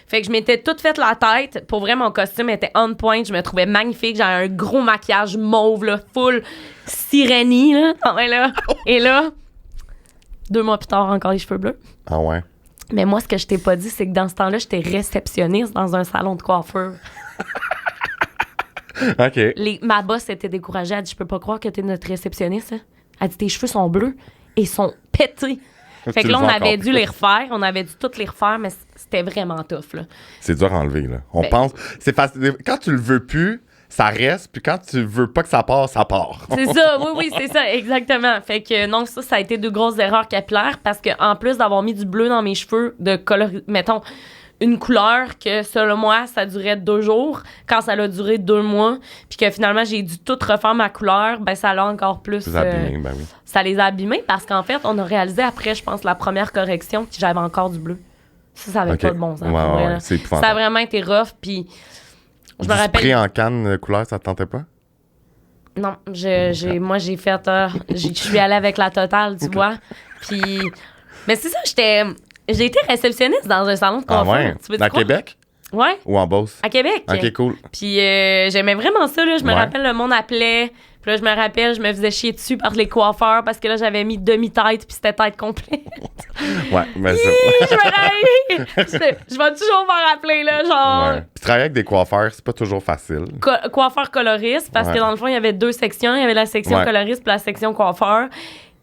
Fait que je m'étais toute faite la tête. Pour vrai, mon costume était on point. Je me trouvais magnifique. J'avais un gros maquillage mauve, là, full sirénie, là. Ah ouais, là. Et là, 2 mois plus tard, encore les cheveux bleus. Ah ouais. Mais moi, ce que je t'ai pas dit, c'est que dans ce temps-là, j'étais réceptionniste dans un salon de coiffeur. OK. Ma boss était découragée. Elle dit, je peux pas croire que t'es notre réceptionniste. Hein. Elle dit, tes cheveux sont bleus et sont pétés. Fait que Tu là, le on vois avait encore dû plus. les refaire. On avait dû toutes les refaire, mais c'était vraiment tough, là. C'est dur à enlever, là. On Ben- pense... C'est facile. Quand tu le veux plus, ça reste. Puis quand tu veux pas que ça part, ça part. C'est ça, oui, c'est ça, exactement. Fait que non, ça a été 2 grosses erreurs capillaires parce que en plus d'avoir mis du bleu dans mes cheveux, mettons, une couleur que, selon moi, ça durait 2 jours, quand ça a duré 2 mois, puis que finalement, j'ai dû tout refaire ma couleur, ben ça l'a encore plus... C'est abîmé, ben oui. Ça les a abîmés parce qu'en fait, on a réalisé après, je pense, la première correction que j'avais encore du bleu. Ça avait OK. pas de bon sens. Ouais, pour vrai, ouais, là. c'est Ça a épouvantable. vraiment été rough, puis je me Du rappelle... spray en canne couleur, ça te tentait pas? Non, moi, j'ai fait... je suis allée avec la totale, tu vois. Puis... Mais c'est ça, j'ai été réceptionniste dans un salon de Ah coiffure. ouais? Tu veux À quoi? Québec? Ouais, Ou en Beauce? à Québec. OK, cool. Puis j'aimais vraiment ça, là. Je me Ouais. rappelle, le monde appelait. Puis là, je me rappelle, je me faisais chier dessus par les coiffeurs parce que là, j'avais mis demi-tête puis c'était tête complète. Ouais, mais ça... Je me rappelle. Je vais toujours m'en rappeler, là, genre... Ouais. Puis travailler avec des coiffeurs, c'est pas toujours facile. Coiffeur coloriste, parce Ouais. que dans le fond, il y avait 2 sections. Il y avait la section Ouais. coloriste puis la section coiffeur.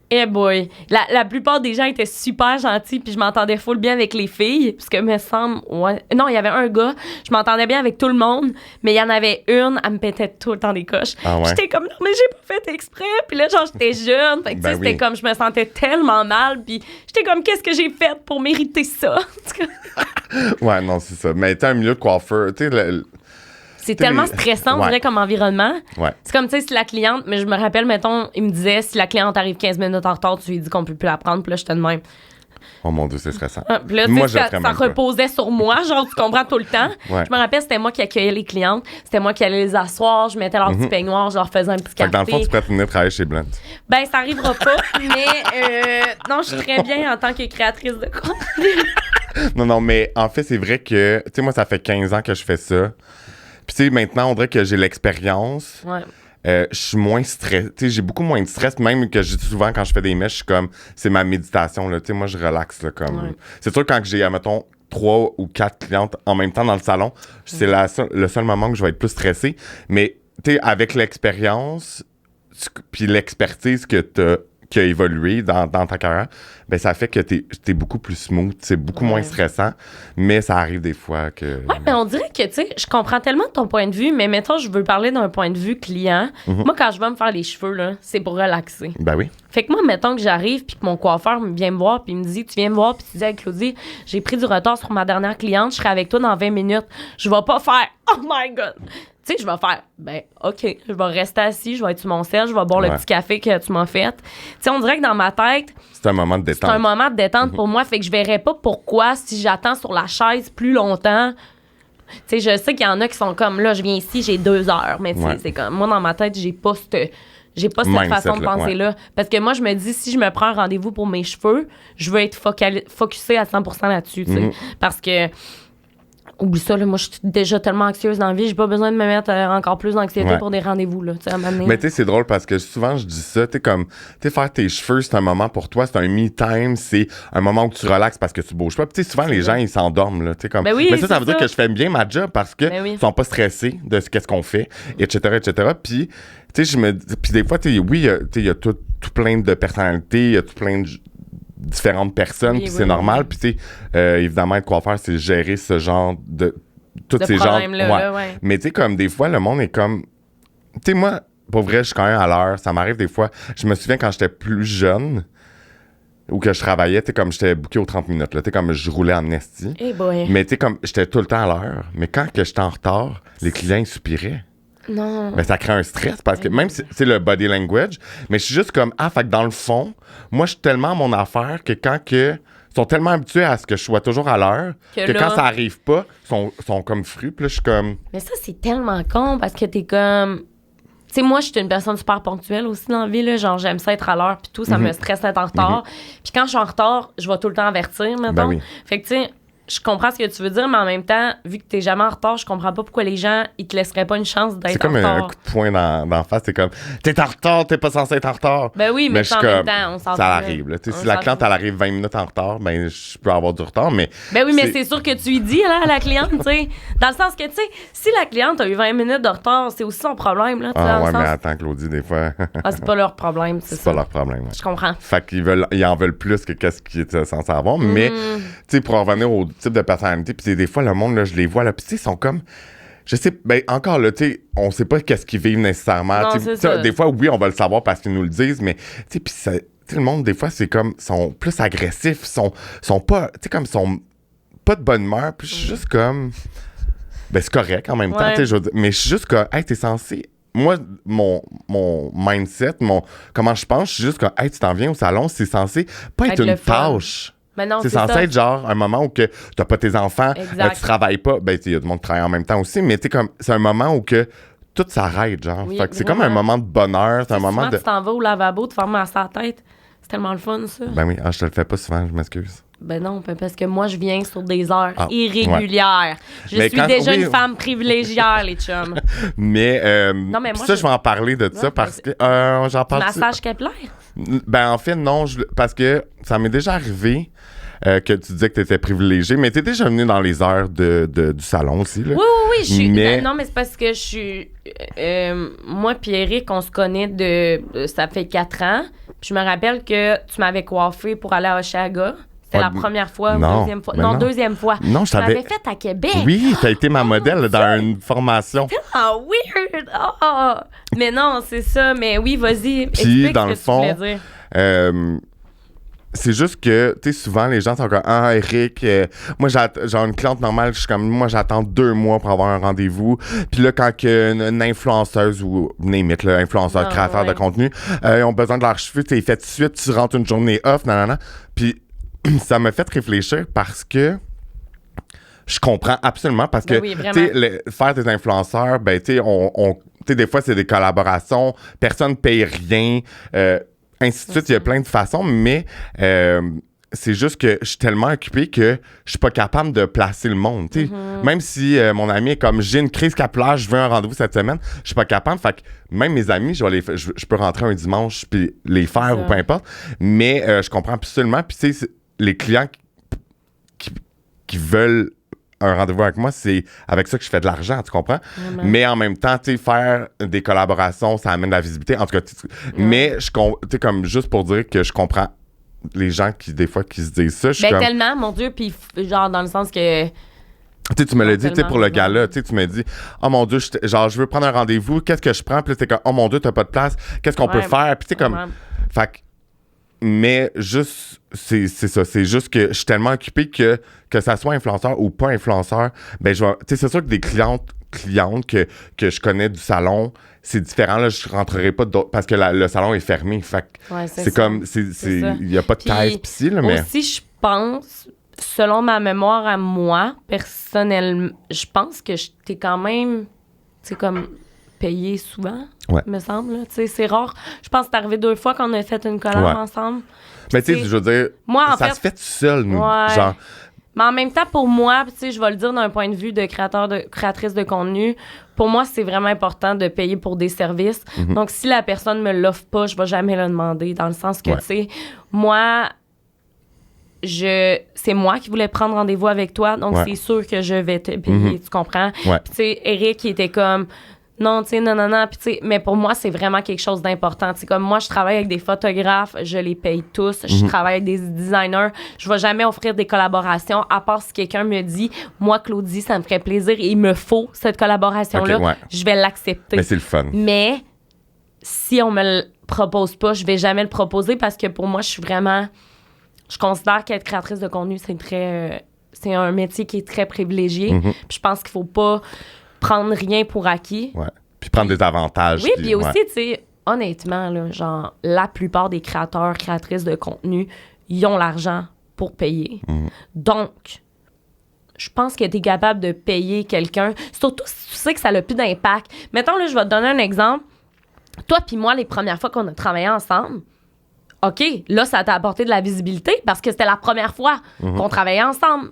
Eh boy, la plupart des gens étaient super gentils, puis je m'entendais full bien avec les filles, parce que me semble, ouais, non, il y avait un gars, je m'entendais bien avec tout le monde, mais il y en avait une, elle me pétait tout le temps des coches. Ah ouais? J'étais comme, non, mais j'ai pas fait exprès, puis là, genre, j'étais jeune, fait que tu sais, Ben c'était oui. comme, je me sentais tellement mal, puis j'étais comme, qu'est-ce que j'ai fait pour mériter ça? Ouais, non, c'est ça. Mais t'as un milieu de coiffeur, tu sais, C'est tellement les- stressant, on Ouais. dirait, comme environnement. ouais. C'est comme, tu sais, si la cliente, mais je me rappelle, mettons, il me disait, si la cliente arrive 15 minutes en retard, tu lui dis qu'on peut plus la prendre, puis là, j'étais de même. Oh mon Dieu, c'est stressant. Ah, puis là, tu Moi, sais, je ça ferais même pas. reposait sur moi, genre, tu comprends, tout le temps. Ouais. Je me rappelle, c'était moi qui accueillais les clientes, c'était moi qui allais les asseoir, je mettais leur petit peignoir, je leur faisais un petit Fait que dans le café. fond, tu pourrais venir travailler chez Blunt. Ben, ça arrivera pas, mais non, je suis très bien en tant que créatrice de contenu. Non, mais en fait, c'est vrai que, tu sais, moi, ça fait 15 ans que je fais ça. Puis, tu sais, maintenant, on dirait que j'ai l'expérience. Ouais. Je suis moins stressé. Tu sais, j'ai beaucoup moins de stress. Même que je dis souvent, quand je fais des mèches, je suis comme, c'est ma méditation, là. Tu sais, moi, je relaxe, là, comme. Ouais. C'est sûr, quand j'ai, mettons, 3 ou 4 clientes en même temps dans le salon, c'est le seul moment que je vais être plus stressé. Mais, tu sais, avec l'expérience, puis l'expertise qui a évolué dans ta carrière, ben ça fait que t'es beaucoup plus smooth, c'est beaucoup moins stressant, mais ça arrive des fois que... Ouais, mais on dirait que, tu sais, je comprends tellement ton point de vue, mais mettons, je veux parler d'un point de vue client. Moi, quand je vais me faire les cheveux, là, c'est pour relaxer. Ben oui. Fait que moi, mettons que j'arrive puis que mon coiffeur vient me voir puis il me dit, tu viens me voir puis tu dis à Claudie, j'ai pris du retard sur ma dernière cliente, je serai avec toi dans 20 minutes. Je vais pas faire, oh my God! Tu sais, je vais faire, ben, OK, je vais rester assis, je vais être sur mon sel, je vais boire le Ouais. petit café que tu m'as fait. Tu sais, on dirait que dans ma tête, C'est un moment de c'est détente. un moment de détente pour moi, fait que je verrais pas pourquoi si j'attends sur la chaise plus longtemps. Tu sais, je sais qu'il y en a qui sont comme, là, je viens ici, j'ai 2 heures, mais tu sais, Ouais. c'est comme, moi, dans ma tête, j'ai pas cette Mindset, façon de là, penser-là. Parce que moi, je me dis, si je me prends un rendez-vous pour mes cheveux, je veux être focusée à 100% là-dessus, tu sais. Parce que, oublie ça, là, moi, je suis déjà tellement anxieuse dans la vie, j'ai pas besoin de me mettre encore plus d'anxiété Ouais. pour des rendez-vous, là, tu sais, à un moment donné. Mais tu sais, c'est drôle parce que souvent, je dis ça, tu sais, comme, tu sais, faire tes cheveux, c'est un moment pour toi, c'est un me-time, c'est un moment où tu relaxes parce que tu bouges pas. Puis tu sais, souvent, les gens, ils s'endorment, là, tu sais, comme. Ben oui, mais ça c'est veut dire ça. que je fais bien ma job parce que Ben oui. ils sont pas stressés de ce qu'est-ce qu'on fait, etc., etc. Puis, tu sais, je me dis, puis des fois, tu sais, oui, tu sais, il y a tout plein de personnalités, il y a tout plein de différentes personnes, Oui, puis oui, c'est oui. normal. Puis, tu sais, évidemment, être coiffeur, c'est gérer ce genre de. Tous De ces genres. problème-là, là, ouais. Mais tu sais, comme des fois, le monde est comme. Tu sais, moi, pour vrai, je suis quand même à l'heure. Ça m'arrive des fois. Je me souviens quand j'étais plus jeune, où que je travaillais, tu sais, comme j'étais booké aux 30 minutes, là, tu sais, comme je roulais en esti. Eh boy. Mais tu sais, comme j'étais tout le temps à l'heure. Mais quand que j'étais en retard, les clients, ils soupiraient. Non. Mais ça crée un stress parce que même si c'est le body language, mais je suis juste comme, fait que dans le fond, moi, je suis tellement à mon affaire que quand que. Ils sont tellement habitués à ce que je sois toujours à l'heure que là, quand ça arrive pas, ils sont comme fruits. Puis là, je suis comme. Mais ça, c'est tellement con parce que t'es comme. Tu sais, moi, je suis une personne super ponctuelle aussi dans la vie, là. Genre, j'aime ça être à l'heure, puis tout, ça me stresse d'être en retard. Puis quand je suis en retard, je vais tout le temps avertir, mettons. Ben oui. Fait que, tu sais, je comprends ce que tu veux dire, mais en même temps, vu que t'es jamais en retard, je comprends pas pourquoi les gens, ils te laisseraient pas une chance d'être en retard. C'est comme un coup de poing dans la face. C'est comme, t'es en retard, t'es pas censé être en retard. Ben oui, mais je en suis même comme, temps, on s'en fout. ça arrive. Là. Si la cliente, elle arrive 20 minutes en retard, ben je peux avoir du retard, mais... Ben oui, mais c'est sûr que tu lui dis là, à la cliente, tu sais. Dans le sens que, tu sais, si la cliente a eu 20 minutes de retard, c'est aussi son problème, là. Ah ouais, dans le mais sens... attends, Claudie, des fois... c'est pas leur problème, c'est ça. C'est pas leur problème, ouais. Je comprends. Fait qu'ils ils en veulent plus que qu'est-ce qu'ils étaient censés avoir. Mais, tu sais, pour en revenir au type de personnalité, puis des fois, le monde, là, je les vois, là, puis tu sais, ils sont comme... Je sais, ben encore, là, tu sais, on sait pas qu'est-ce qu'ils vivent nécessairement. Non, c'est ça. Des fois, oui, on va le savoir parce qu'ils nous le disent, mais, tu sais, puis ça... Tu sais, le monde, des fois, c'est comme... sont plus agressifs, sont pas... Tu sais, comme, sont pas de bonne humeur, puis je suis juste comme... Ben, c'est correct en même temps, tu sais, je veux dire, mais je suis juste comme... Hey, t'es censé... Moi, mon mindset, comment je pense, je suis juste comme... Hey, tu t'en viens au salon, c'est censé pas être une tâche. Mais non, c'est censé être genre un moment où que t'as pas tes enfants, tu travailles pas. Ben, il y a du monde qui travaille en même temps aussi, mais tu sais, comme, c'est un moment où que tout s'arrête, genre. Oui, fait que c'est comme un moment de bonheur, c'est un moment de... tu t'en vas au lavabo, te fermer à sa tête. C'est tellement le fun, ça. Ben oui, je te le fais pas souvent, je m'excuse. Ben non, parce que moi, je viens sur des heures irréguliaires. Je suis déjà une femme privilégiée, les chums. Mais, non, mais moi, ça, je vais en parler de ça parce que j'en parle... Massage capillaire? Ben, en fait, non, parce que ça m'est déjà arrivé que tu disais que tu étais privilégiée, mais tu es déjà venue dans les heures du salon aussi, là. Oui, je suis... Non, mais c'est parce que je suis... moi puis Eric, on se connaît ça fait 4 ans. Puis je me rappelle que tu m'avais coiffé pour aller à Oshaga. C'était la première fois ou deuxième fois? Non, deuxième fois. Non, je t'avais fait à Québec. Oui, t'as été ma modèle dans une formation. Ah, weird! Oh. Mais non, c'est ça. Mais oui, vas-y, puis, explique dans ce le que fond, tu voulais dire. C'est juste que, tu sais, souvent, les gens sont comme, Eric, moi, genre, une cliente normale, je suis comme, moi, j'attends 2 mois pour avoir un rendez-vous. Puis là, quand une influenceuse ou, name it, là, influenceur, créateur de contenu, ils ont besoin de leur cheveux, tu sais, fait tout de suite, tu rentres une journée off, nanana. Puis ça m'a fait réfléchir parce que je comprends absolument parce que, tu sais, faire des influenceurs, ben, tu sais, tu sais, des fois, c'est des collaborations, personne paye rien, ainsi de suite, il y a plein de façons, mais c'est juste que je suis tellement occupé que je suis pas capable de placer le monde, tu sais. Même si mon ami est comme, j'ai une crise capillaire, je veux un rendez-vous cette semaine, je suis pas capable, fait que même mes amis, je peux rentrer un dimanche puis les faire ou peu importe, mais je comprends absolument, puis tu sais, les clients qui veulent un rendez-vous avec moi, c'est avec ça que je fais de l'argent, tu comprends? Mais en même temps, tu sais, faire des collaborations, ça amène de la visibilité. En tout cas, mais tu sais, comme juste pour dire que je comprends les gens qui, des fois, qui se disent ça. Ben, tellement, mon Dieu, puis genre, dans le sens que... Tu sais, tu me l'as dit, tu sais, pour le gala, tu sais, tu m'as dit, oh mon Dieu, genre, je veux prendre un rendez-vous, qu'est-ce que je prends? Puis là, t'es comme, oh mon Dieu, t'as pas de place, qu'est-ce qu'on peut faire? Puis tu sais, comme... Fait que, mais juste, c'est ça, c'est juste que je suis tellement occupé que ça soit influenceur ou pas influenceur, ben je vais, tu sais, c'est sûr que des clientes que je connais du salon, c'est différent, là, je rentrerai pas d'autres, parce que le salon est fermé, fait que c'est comme, il y a pas de caisse ici, là, mais... Aussi, je pense, selon ma mémoire à moi, personnellement, je pense que t'es quand même, tu sais, comme... payé souvent, me semble. C'est rare. Je pense que c'est arrivé 2 fois qu'on a fait une collab ensemble. Mais tu sais, je veux dire, moi, ça se fait tout seul, nous. Genre. Mais en même temps, pour moi, je vais le dire d'un point de vue de créatrice de contenu, pour moi, c'est vraiment important de payer pour des services. Donc, si la personne me l'offre pas, je vais jamais le demander, dans le sens que, tu sais, moi... c'est moi qui voulais prendre rendez-vous avec toi, donc c'est sûr que je vais te payer, tu comprends? Puis, tu sais, Eric, il était comme... Non, tu sais, non. Puis, tu sais, mais pour moi, c'est vraiment quelque chose d'important. Tu sais, comme moi, je travaille avec des photographes, je les paye tous. Je travaille avec des designers. Je vais jamais offrir des collaborations, à part si quelqu'un me dit, moi, Claudie, ça me ferait plaisir et il me faut cette collaboration-là. Je vais l'accepter. Mais c'est le fun. Mais si on me le propose pas, je vais jamais le proposer parce que pour moi, je suis vraiment... je considère qu'être créatrice de contenu, c'est un métier qui est très privilégié. Mhm. Puis je pense qu'il faut pas prendre rien pour acquis. Ouais. Puis prendre des avantages. Oui, puis aussi, ouais. tu sais, honnêtement, là, genre, la plupart des créateurs, créatrices de contenu, ils ont l'argent pour payer. Mhm. Donc, je pense que tu es capable de payer quelqu'un, surtout si tu sais que ça n'a plus d'impact. Mettons, là, je vais te donner un exemple. Toi puis moi, les premières fois qu'on a travaillé ensemble, OK, là, ça t'a apporté de la visibilité parce que c'était la première fois qu'on travaillait ensemble.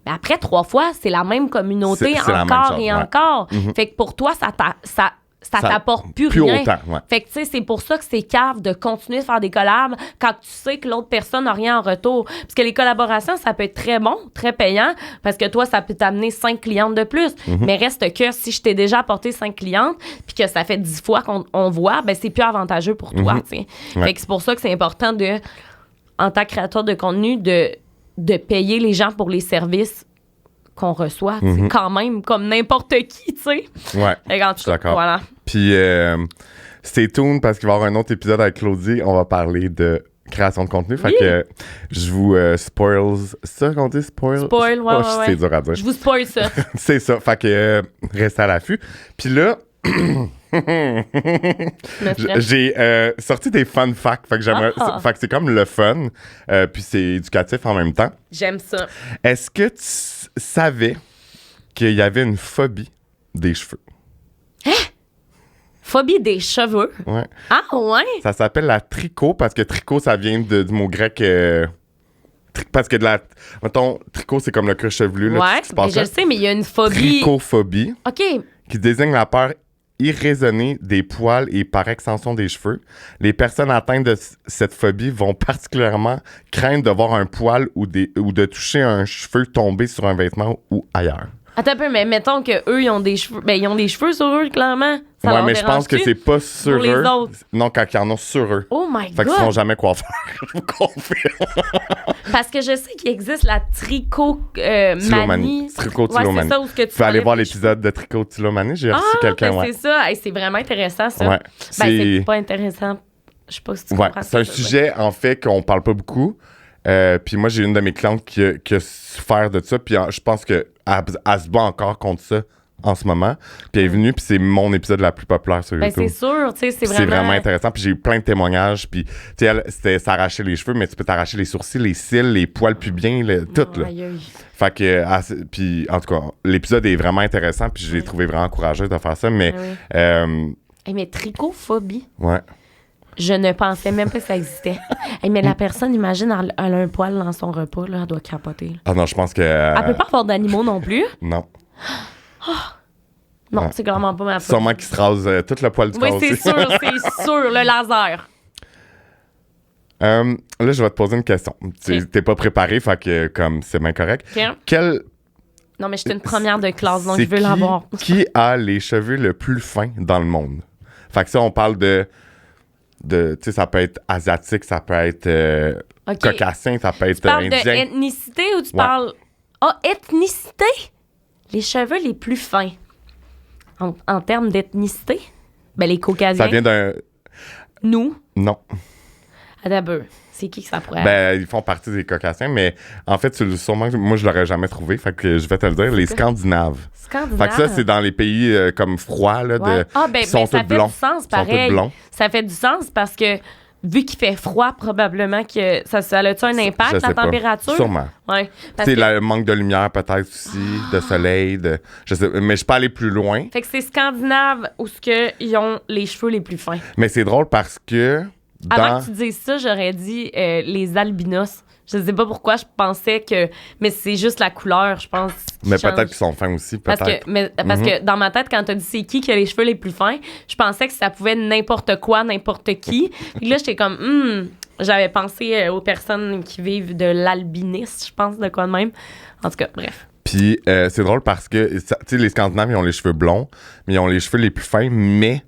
Mais après 3 fois, c'est la même communauté C'est la même encore chose, et ouais. encore. Fait que pour toi, ça t'apporte plus rien. autant, ouais. Fait que, tu sais, c'est pour ça que c'est cave de continuer de faire des collabs quand tu sais que l'autre personne n'a rien en retour. Parce que les collaborations, ça peut être très bon, très payant, parce que toi, ça peut t'amener 5 clientes de plus. Mais reste que si je t'ai déjà apporté 5 clientes, puis que ça fait 10 fois qu'on voit, ben c'est plus avantageux pour toi, tu sais. Ouais. Fait que c'est pour ça que c'est important de, en tant que créateur de contenu, de payer les gens pour les services qu'on reçoit, tu sais, quand même, comme n'importe qui, tu sais. Ouais. Fait qu'en tout Je suis cas, d'accord. voilà. Puis, stay tuned parce qu'il va y avoir un autre épisode avec Claudie. On va parler de création de contenu. Fait Oui. que je vous spoils. C'est ça qu'on dit? Spoil? Spoil, ouais, Oh, ouais, c'est ouais. dur à dire. Je vous spoil ça. C'est ça. Fait que restez à l'affût. Puis là, j'ai sorti des fun facts. Fait que j'aimerais. Ah. Fait que c'est comme le fun. Puis c'est éducatif en même temps. J'aime ça. Est-ce que tu savais qu'il y avait une phobie des cheveux? Phobie des cheveux. Ouais. Ah, ouais? Ça s'appelle la tricot parce que tricot, ça vient du mot grec. Parce que mettons, tricot, c'est comme le cuir chevelu. Là, Ouais, qui se mais passe je là. le sais, mais il y a une phobie. Trichophobie, OK. qui désigne la peur irraisonnée des poils et par extension des cheveux. Les personnes atteintes de cette phobie vont particulièrement craindre de voir un poil ou de toucher un cheveu tomber sur un vêtement ou ailleurs. Attends un peu, mais mettons qu'eux, ils ont des cheveux. Ben, ils ont des cheveux sur eux, clairement. Ça Ouais, leur mais je pense que dérange-tu? c'est pas sur Pour les eux. autres? Non, quand ils en ont sur eux. Oh my Fait qu'ils seront God! jamais coiffeurs. Je vous confirme. Parce que je sais qu'il existe la tricot-manie. Tricotylomanie. Ouais, c'est ça où ce que tu Tu peux aller parlais voir des l'épisode de Tricotylomanie. J'ai reçu Ah, quelqu'un, ben ouais. c'est ça. Hey, c'est vraiment intéressant, ça. Ouais. Ben, c'est pas intéressant. Je sais pas si tu Ouais, comprends. c'est un sujet, en fait, qu'on parle pas beaucoup. Puis moi, j'ai une de mes clientes qui a souffert de ça. Puis je pense qu'elle se bat encore contre ça en ce moment. Puis elle est venue, puis c'est mon épisode la plus populaire sur Ben, YouTube. c'est sûr, tu sais, c'est Puis c'est vraiment... vraiment intéressant. Puis j'ai eu plein de témoignages. Puis, tu sais, elle, c'était s'arracher les cheveux, mais tu peux t'arracher les sourcils, les cils, les poils pubiens, tout, là. Aïe, aïe. Fait que, puis en tout cas, l'épisode est vraiment intéressant. Puis je l'ai trouvé vraiment courageux de faire ça. Mais, Hey, mais trichophobie, ouais. je ne pensais même pas que ça existait. Hey, mais la personne, imagine, elle a un poil dans son repas, là, elle doit capoter. Ah non, je pense que. Elle peut pas avoir d'animaux non plus. Non. Non, Ouais. c'est clairement pas ma faute. Sûrement qu'il se rase tout le poil du Oui, corps c'est aussi. sûr, le laser. Là, je vais te poser une question. Ok. T'es pas préparé, fait que comme c'est bien correct. OK? Quel Non, mais j'étais une première de classe, donc c'est je veux l'avoir. Qui a les cheveux le plus fins dans le monde? Fait que ça, on parle de tu sais, ça peut être asiatique, ça peut être OK. caucasien, ça peut être Tu parles indien. de ethnicité ou tu Ouais. parles... Ah, ethnicité? Les cheveux les plus fins. En termes d'ethnicité? Ben, les Caucasiens. Ça vient d'un... Nous. Non. Attends un peu. C'est qui que ça pourrait être? Ben, ils font partie des caucasiens, mais en fait, sûrement, moi, je l'aurais jamais trouvé. Fait que je vais te le dire, les Scandinaves. Scandinave. Fait que ça, c'est dans les pays comme froids, là, Ouais. Ah, ben, qui sont ça tous fait blonds. du sens, Ils sont pareil. tous blonds. Ça fait du sens parce que, vu qu'il fait froid, probablement que ça a-tu un impact, Je la sais pas. température? Sûrement. Oui. Tu sais, le manque de lumière peut-être aussi, de soleil, je sais, mais je peux aller plus loin. Fait que c'est Scandinave où ils ont les cheveux les plus fins. Mais c'est drôle parce que Avant que tu dises ça, j'aurais dit les albinos. Je sais pas pourquoi je pensais que... Mais c'est juste la couleur, je pense. Mais qui change. peut-être qu'ils sont fins aussi, Parce peut-être. que dans ma tête, quand t'as dit c'est qui a les cheveux les plus fins, je pensais que ça pouvait être n'importe quoi, n'importe qui. Puis là, j'étais comme, j'avais pensé aux personnes qui vivent de l'albinisme, je pense, de quoi de même. En tout cas, bref. Puis c'est drôle parce que, tu sais, les Scandinaves, ils ont les cheveux blonds, mais ils ont les cheveux les plus fins, mais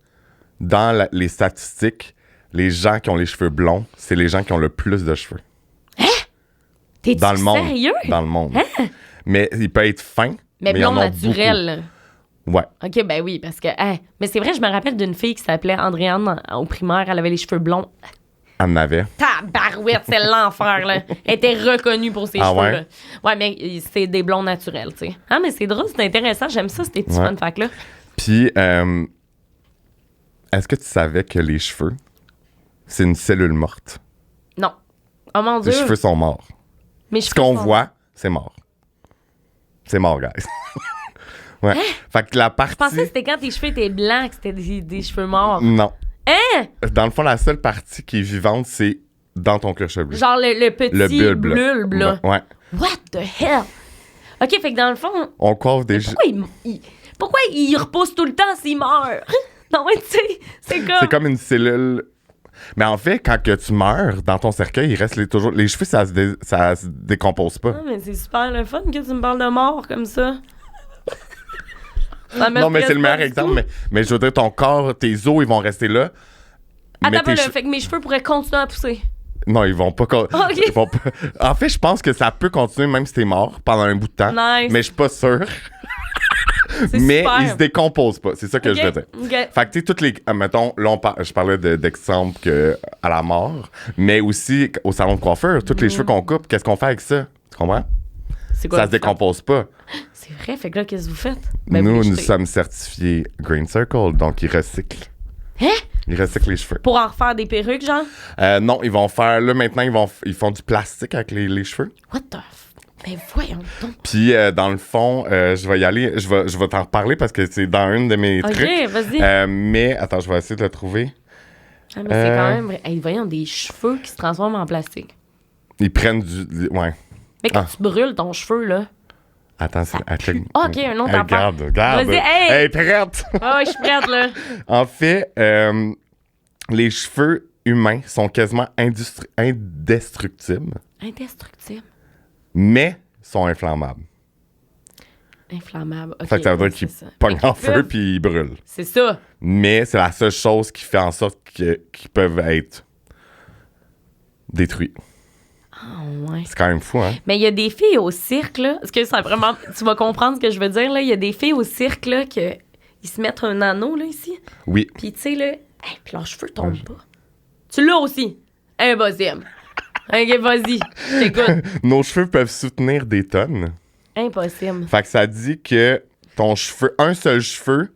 dans les statistiques, les gens qui ont les cheveux blonds, c'est les gens qui ont le plus de cheveux. T'es-tu Dans le monde. sérieux? Dans le monde. Mais il peut être fin. Mais il y en blond a naturel. beaucoup. Ouais. OK, ben oui, parce que... mais c'est vrai, je me rappelle d'une fille qui s'appelait Andréane au primaire. Elle avait les cheveux blonds. Elle en avait. Tabarouette, c'est l'enfer, là. Elle était reconnue pour ses Ah cheveux, ouais? là. Ouais, mais c'est des blonds naturels, tu sais. Ah, mais c'est drôle, c'est intéressant. J'aime ça, ces petits fun facts-là. Puis, est-ce que tu savais que les cheveux, c'est une cellule morte? Non. Oh mon Dieu. Les cheveux sont morts. Mes Ce cheveux qu'on sont- voit, c'est mort. C'est mort, guys. Ouais. Fait que la partie... Je pensais que c'était quand tes cheveux étaient blancs que c'était des cheveux morts. Non. Hein? Dans le fond, la seule partie qui est vivante, c'est dans ton cuir chevelu. Genre le petit Le bulbe, là. bulbe, là. Ouais. What the hell? OK, fait que dans le fond, On coiffe des... pourquoi il repousse tout le temps s'il meurt? Non, mais tu sais, C'est comme une cellule... Mais en fait, quand que tu meurs, dans ton cercueil, il reste toujours... Les cheveux, ça se décompose pas. Ah, mais c'est super le fun que tu me parles de mort comme ça. Ça me Non, mais stresse c'est le pas meilleur du exemple. tout. Mais je veux dire, ton corps, tes os, ils vont rester là. mais Attends, tes là, cheveux- fait que mes cheveux pourraient continuer à pousser. Non, ils vont pas... Ok. Ils vont pas... En fait, je pense que ça peut continuer même si t'es mort pendant un bout de temps. Nice. Mais je suis pas sûr. C'est Mais super. ils se décomposent pas. C'est ça que je veux dire. OK. Fait que, tu sais, toutes les. Mettons, là, je parlais d'exemples à la mort, mais aussi au salon de coiffeur, tous les cheveux qu'on coupe, qu'est-ce qu'on fait avec ça? Tu comprends? C'est quoi Ça se le décompose pas. C'est vrai, fait que là, qu'est-ce que vous faites? Ben, vous Nous, les nous jetez. sommes certifiés Green Circle, donc ils recyclent. Hein? Ils recyclent les cheveux. Pour en refaire des perruques, genre? Non, ils vont faire. Là, maintenant, ils font du plastique avec les cheveux. What the Ben voyons donc. Puis, dans le fond, je vais y aller. Je vais t'en reparler parce que c'est dans une de mes OK, trucs. vas-y. Mais, attends, je vais essayer de le trouver. Ah, mais c'est quand même vrai. Hey, voyons, des cheveux qui se transforment en plastique. Ils prennent ouais. Mais quand Ah. tu brûles ton cheveu, là. Attends, c'est. OK, un autre affaire. Regarde. Vas-y, hey! Prête! Ouais, je suis prête, là. En fait, les cheveux humains sont quasiment indestructibles, Indestructible. mais sont inflammables. Inflammable. OK. Fait que ça veut ouais, dire qu'ils c'est ça. pognent Fait en qu'ils feu peuvent- puis ils brûlent. C'est ça. Mais c'est la seule chose qui fait en sorte qu'ils peuvent être détruits. Ah, ouais. C'est quand même fou, hein? Mais il y a des filles au cirque, là. Est-ce que ça vraiment. Tu vas comprendre ce que je veux dire, là. Il y a des filles au cirque, là, que. Ils se mettent un anneau, là, ici. Oui. Puis, tu sais, là. Hey, puis leurs cheveux tombent pas. Tu l'as aussi. Impossible. OK, vas-y. Je t'écoute. Nos cheveux peuvent soutenir des tonnes. Impossible. Fait que ça dit que un seul cheveu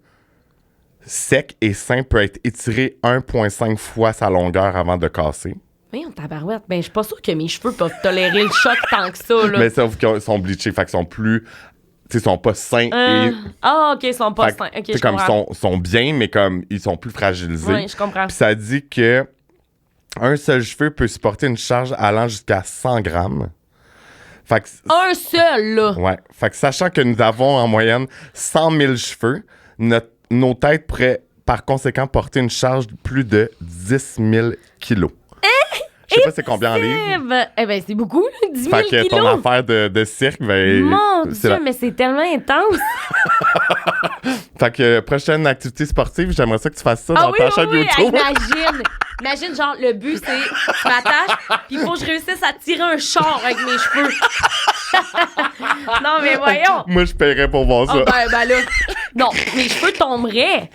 sec et sain peut être étiré 1,5 fois sa longueur avant de casser. Voyons, tabarouette. Ben, je suis pas sûre que mes cheveux peuvent tolérer le choc tant que ça, là. Mais sauf qu'ils sont bleachés, fait qu'ils sont plus. Tu sais, ils sont pas sains et. Ah, OK, ils sont pas Fait que, sains. OK, tu sais, je comme comprends. ils sont bien, mais comme ils sont plus fragilisés. Oui, je comprends. Puis ça dit que un seul cheveu peut supporter une charge allant jusqu'à 100 grammes. Fait que, Un seul, là. ouais. Fait que sachant que nous avons en moyenne 100 000 cheveux, nos têtes pourraient par conséquent porter une charge de plus de 10 000 kilos. Je sais pas c'est combien en livres. Eh ben, c'est beaucoup, là, 10 000 Fait que ton kilos. affaire de cirque, ben. Mon c'est Dieu, la- mais c'est tellement intense. Fait que prochaine activité sportive, j'aimerais ça que tu fasses ça dans ta chaîne Hey, YouTube. imagine, genre, le but, c'est je m'attache, puis il faut que je réussisse à tirer un char avec mes cheveux. Non, mais voyons. Moi, je paierais pour voir ça. Ah, ben là. Non, mes cheveux tomberaient.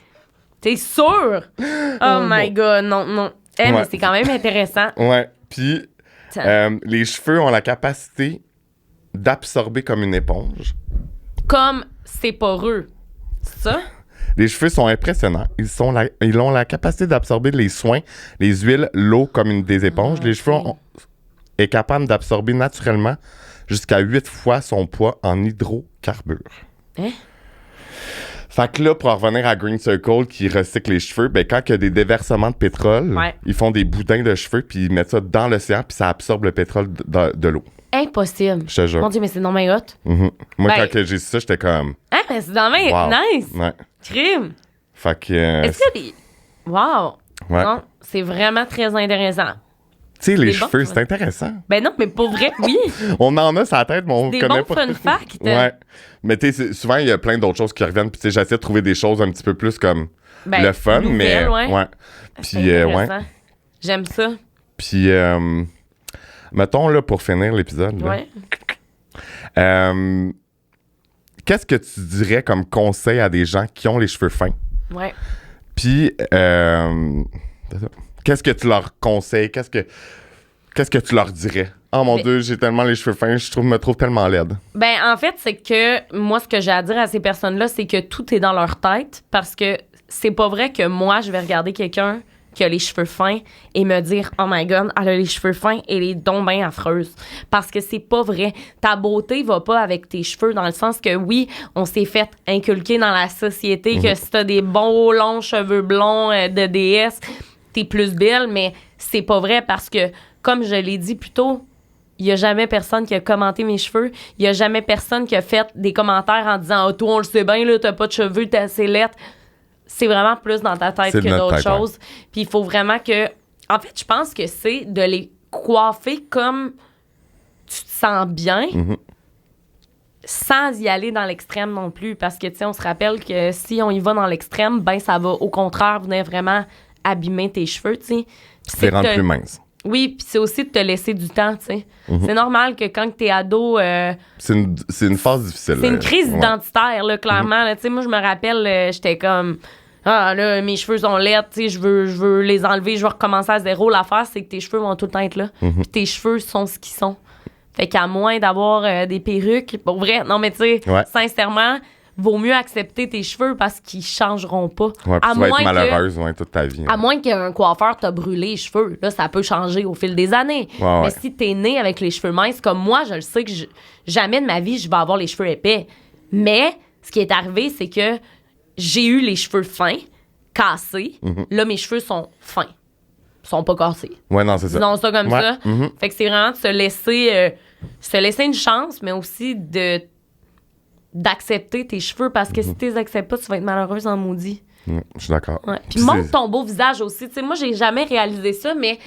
T'es sûr? Oh my God, non, non. Eh, mais Ouais. c'est quand même intéressant. Ouais. Puis, Tiens. les cheveux ont la capacité d'absorber comme une éponge. Comme c'est poreux. C'est ça? Les cheveux sont impressionnants. Ils ont la capacité d'absorber les soins, les huiles, l'eau comme des éponges. Les cheveux est capable d'absorber naturellement jusqu'à 8 fois son poids en hydrocarbures. Hein? Fait que là, pour en revenir à Green Circle qui recycle les cheveux, ben quand il y a des déversements de pétrole, Ouais. ils font des boudins de cheveux puis ils mettent ça dans l'océan puis ça absorbe le pétrole de l'eau. Impossible. Je te jure. Mon Dieu, mais c'est non mais hot. Mhm. Moi, Ben- quand que j'ai su ça, j'étais comme... Hein, mais c'est non mais Wow. nice. Ouais. Crime. Fait que... Est-ce que les... Wow. Ouais. Non, c'est vraiment très intéressant. Tu sais, les des bons, cheveux, ouais. c'est intéressant. Ben non, mais pour vrai, oui. On en a sur la tête, mais on Des connaît bons pas. fun facts. Ouais. Mais tu sais, souvent, il y a plein d'autres choses qui reviennent. Puis tu sais, j'essaie de trouver des choses un petit peu plus comme Ben, le fun, mais... nouvelles, ouais. Puis, C'est ouais. intéressant. J'aime ça. Puis, mettons, là, pour finir l'épisode, là, Ouais. qu'est-ce que tu dirais comme conseil à des gens qui ont les cheveux fins? Ouais. Puis, Qu'est-ce que tu leur conseilles? Qu'est-ce que tu leur dirais? Oh mon Dieu, j'ai tellement les cheveux fins, me trouve tellement laide. Ben, en fait, c'est que moi, ce que j'ai à dire à ces personnes-là, c'est que tout est dans leur tête parce que c'est pas vrai que moi, je vais regarder quelqu'un qui a les cheveux fins et me dire « Oh my God, elle a les cheveux fins et les dons bien affreuses. » Parce que c'est pas vrai. Ta beauté va pas avec tes cheveux dans le sens que, oui, on s'est fait inculquer dans la société que si t'as des beaux longs cheveux blonds de déesse, t'es plus belle, mais c'est pas vrai parce que, comme je l'ai dit plus tôt, il y a jamais personne qui a commenté mes cheveux. Il y a jamais personne qui a fait des commentaires en disant « Oh, toi, on le sait bien, là, t'as pas de cheveux, t'es assez laide. » C'est vraiment plus dans ta tête que d'autres choses. Puis il faut vraiment que... En fait, je pense que c'est de les coiffer comme tu te sens bien, sans y aller dans l'extrême non plus. Parce que, tu sais, on se rappelle que si on y va dans l'extrême, ben ça va au contraire venir vraiment abîmer tes cheveux, tu sais. C'est rendre plus mince. Oui, puis c'est aussi de te laisser du temps, tu sais. C'est normal que quand t'es ado... c'est une phase difficile. C'est une crise identitaire, là, clairement. Tu sais, moi, je me rappelle, j'étais comme... Ah, là, mes cheveux sont laids, tu sais, je veux les enlever, je veux recommencer à zéro. L'affaire, c'est que tes cheveux vont tout le temps être là. Puis tes cheveux sont ce qu'ils sont. Fait qu'à moins d'avoir des perruques, pour vrai, non, mais tu sais, sincèrement... vaut mieux accepter tes cheveux parce qu'ils changeront pas. Ouais, puis tu vas être malheureuse toute ta vie. À moins qu'un coiffeur t'a brûlé les cheveux. Là, ça peut changer au fil des années. Ouais, mais si t'es né avec les cheveux minces, comme moi, je le sais que jamais de ma vie, je vais avoir les cheveux épais. Mais ce qui est arrivé, c'est que j'ai eu les cheveux fins, cassés. Là, mes cheveux sont fins. Ils sont pas cassés. Ouais, non, c'est ça. Sinon, ça comme ça. Fait que c'est vraiment de se laisser une chance, mais aussi d'accepter tes cheveux parce que si tu les acceptes pas, tu vas être malheureuse en maudit. Je suis d'accord. Ouais. Puis montre ton beau visage aussi. Tu sais, moi, j'ai jamais réalisé ça, mais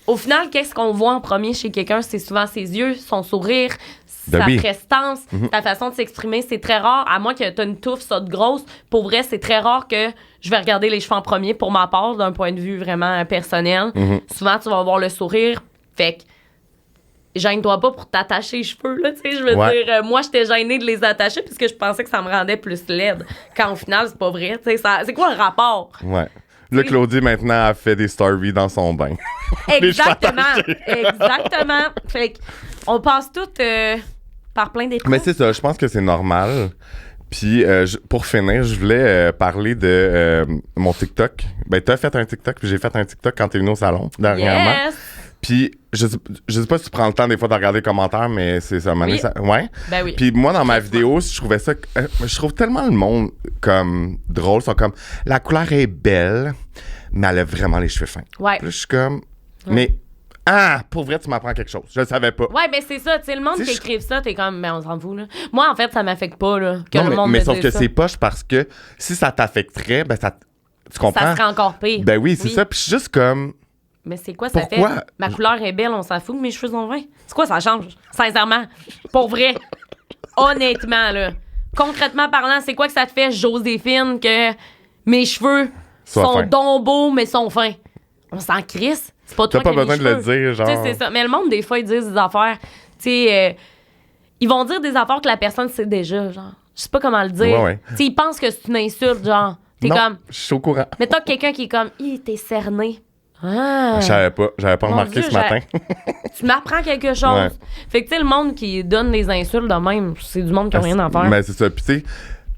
au final, qu'est-ce qu'on voit en premier chez quelqu'un? C'est souvent ses yeux, son sourire, sa prestance, sa façon de s'exprimer. C'est très rare, à moins que tu aies une touffe, ça de grosse. Pour vrai, c'est très rare que je vais regarder les cheveux en premier pour ma part, d'un point de vue vraiment personnel. Souvent, tu vas avoir le sourire. Fait que gêne-toi pas pour t'attacher les cheveux, là, tu sais, je veux dire, moi, j'étais gênée de les attacher parce que je pensais que ça me rendait plus laide. Quand au final, c'est pas vrai, tu sais, c'est quoi le rapport? Ouais. Là, Claudie, maintenant, a fait des stories dans son bain. Exactement, exactement. Fait qu'on passe toutes par plein d'épreuves. Mais c'est ça, je pense que c'est normal. Puis, pour finir, je voulais parler de mon TikTok. Ben, t'as fait un TikTok, puis j'ai fait un TikTok quand t'es venu au salon, dernièrement. Yes! Puis, je sais pas si tu prends le temps des fois de regarder les commentaires, mais c'est ça. Oui. Ouais? Ben oui. Puis moi, dans ma vidéo, je trouvais ça... je trouve tellement le monde comme drôle. Ils sont comme, la couleur est belle, mais elle a vraiment les cheveux fins. Ouais. Puis là, je suis comme... Mais... pour vrai, tu m'apprends quelque chose. Je le savais pas. Ouais, ben c'est ça. Tu sais, le monde qui écrive ça, t'es comme, ben on s'en fout, là. Moi, en fait, ça m'affecte pas, là. Que non, le monde mais me sauf dise que ça. c'est poche parce que si ça t'affecterait, ben ça... Tu comprends? Ça serait encore pire. Ben oui, c'est ça. Puis je suis juste comme... Mais c'est quoi ça Pourquoi? fait? Ma couleur est belle, on s'en fout, mes cheveux sont fins. C'est quoi ça change? Sincèrement. Pour vrai. Honnêtement, là. Concrètement parlant, c'est quoi que ça te fait, Joséphine, que mes cheveux sont donc beaux, mais sont fins? On s'en crisse. C'est pas toi qui as besoin de le dire, genre. Tu sais, c'est ça. Mais le monde, des fois, ils disent des affaires. Tu sais, ils vont dire des affaires que la personne sait déjà, genre. Je sais pas comment le dire. Ouais. Tu sais, ils pensent que c'est une insulte, genre. T'es non, comme. Je suis au courant. Mais t'as quelqu'un qui est comme, t'es cerné. Ah. Je savais pas. J'avais pas remarqué ce matin. Tu m'apprends quelque chose. Ouais. Fait que, tu sais, le monde qui donne des insultes de même, c'est du monde qui n'a rien à faire. Mais c'est ça. Puis, tu sais,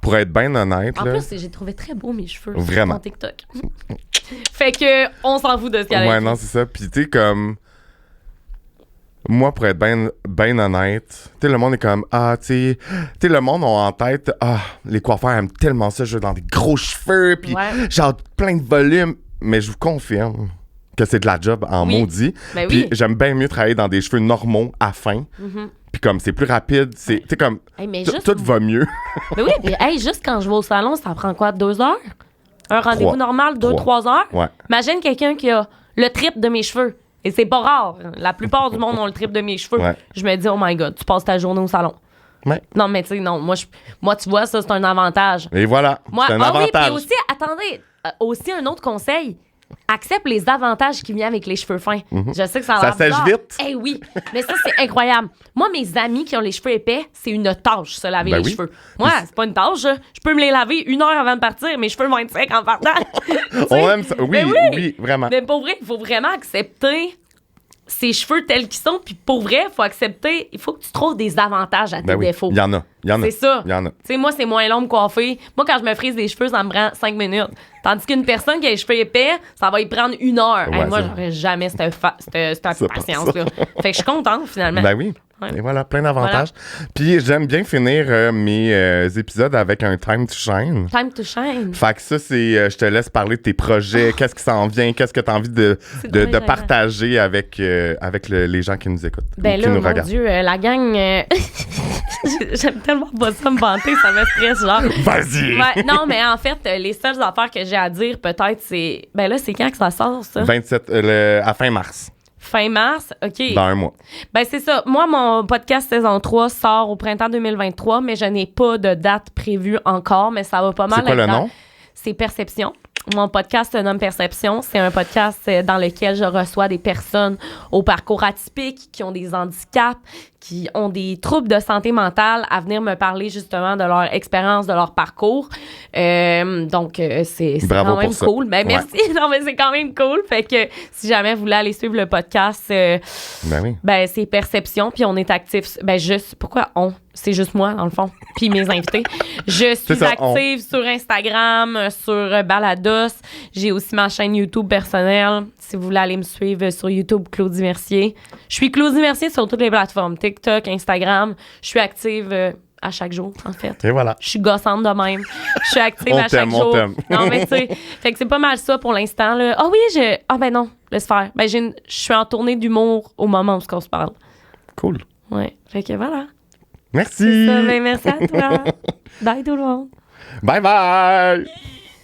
pour être bien honnête. En là, plus, j'ai trouvé très beau mes cheveux vraiment sur TikTok. Fait que, on s'en fout de ce qu'elle a ouais, dit. non, c'est ça. Puis, tu sais, comme. Moi, pour être bien honnête, tu sais, le monde est comme, tu sais, le monde a en tête, les coiffeurs aiment tellement ça, je veux dans des gros cheveux, puis genre plein de volume. Mais je vous confirme que c'est de la job en maudit. Ben puis oui. j'aime bien mieux travailler dans des cheveux normaux à fin. Puis comme c'est plus rapide, c'est, tu sais, comme, tout va mieux. Mais oui, puis juste quand je vais au salon, ça prend quoi, 2 heures? Un rendez-vous normal, 2-3 heures? Ouais. Imagine quelqu'un qui a le triple de mes cheveux. Et c'est pas rare. La plupart du monde ont le triple de mes cheveux. Ouais. Je me dis, oh my God, tu passes ta journée au salon. Ouais. Non, mais tu sais, non. Moi, tu vois, ça, c'est un avantage. Et voilà, c'est un avantage. Oui, puis aussi, attendez, aussi un autre conseil. accepte les avantages qui viennent avec les cheveux fins. Je sais que ça a Ça l'air sèche bizarre. vite. Eh oui, mais ça, c'est incroyable. Moi, mes amis qui ont les cheveux épais, c'est une tâche, se laver Ben les oui. cheveux. Moi, c'est pas une tâche. Je peux me les laver 1 heure avant de partir, mes cheveux vont être secs en partant. On aime ça. Oui, Ben oui, vraiment. Mais pour vrai, il faut vraiment accepter ses cheveux tels qu'ils sont. Puis pour vrai, il faut accepter, il faut que tu trouves des avantages à tes Ben oui, défauts. il y en a. C'est ça. Il y en a. Tu sais, moi, c'est moins long me coiffer. Moi, quand je me frise les cheveux, ça me prend 5 minutes. Tandis qu'une personne qui a les cheveux épais, ça va y prendre 1 heure. Ouais, Hey, moi, ça. j'aurais jamais cette patience-là. Fait que je suis contente, finalement. Ben oui. Ouais. Et voilà, plein d'avantages. Puis j'aime bien finir mes épisodes avec un time to shine. Time to shine. Fait que ça, c'est. Je te laisse parler de tes projets, qu'est-ce qui s'en vient, qu'est-ce que tu as envie de dommage, partager avec les gens qui nous écoutent. Ben ou qui là, nous mon regardent. Dieu, la gang... J'aime tellement pas ça me vanter, ça me stresse, genre. Vas-y! Ouais, non, mais en fait, les seules affaires que j'ai à dire, peut-être, c'est... Ben là, c'est quand que ça sort, ça? 27, à fin mars, Fin mars? OK. dans un mois. Ben c'est ça. Moi, mon podcast saison 3 sort au printemps 2023, mais je n'ai pas de date prévue encore, mais ça va pas mal C'est quoi être le dans- nom? C'est Perception. Mon podcast se nomme Perception. C'est un podcast dans lequel je reçois des personnes au parcours atypique, qui ont des handicaps, qui ont des troubles de santé mentale, à venir me parler justement de leur expérience, de leur parcours. Donc, c'est Bravo quand même pour ça. cool. Ben, Ouais. merci. Non, mais c'est quand même cool. Fait que si jamais vous voulez aller suivre le podcast, Ben oui. ben, c'est Perception, puis on est actif. Ben, pourquoi on? C'est juste moi, dans le fond, puis mes invités. Je suis ça, active sur Instagram, sur Balados. J'ai aussi ma chaîne YouTube personnelle. Si vous voulez aller me suivre sur YouTube, Claudie Mercier. Je suis Claudie Mercier sur toutes les plateformes. TikTok, Instagram. Je suis active à chaque jour, en fait. Et voilà. Je suis gossante de même. Je suis active On à chaque t'aime, on jour. t'aime. Non, mais tu sais, fait que c'est pas mal ça pour l'instant. Là. Ah oui, ah ben non, laisse faire. Ben, je suis en tournée d'humour au moment où on se parle. Cool. Ouais, fait que voilà. Merci. C'est ça, ben merci à toi. Bye tout le monde. Bye bye.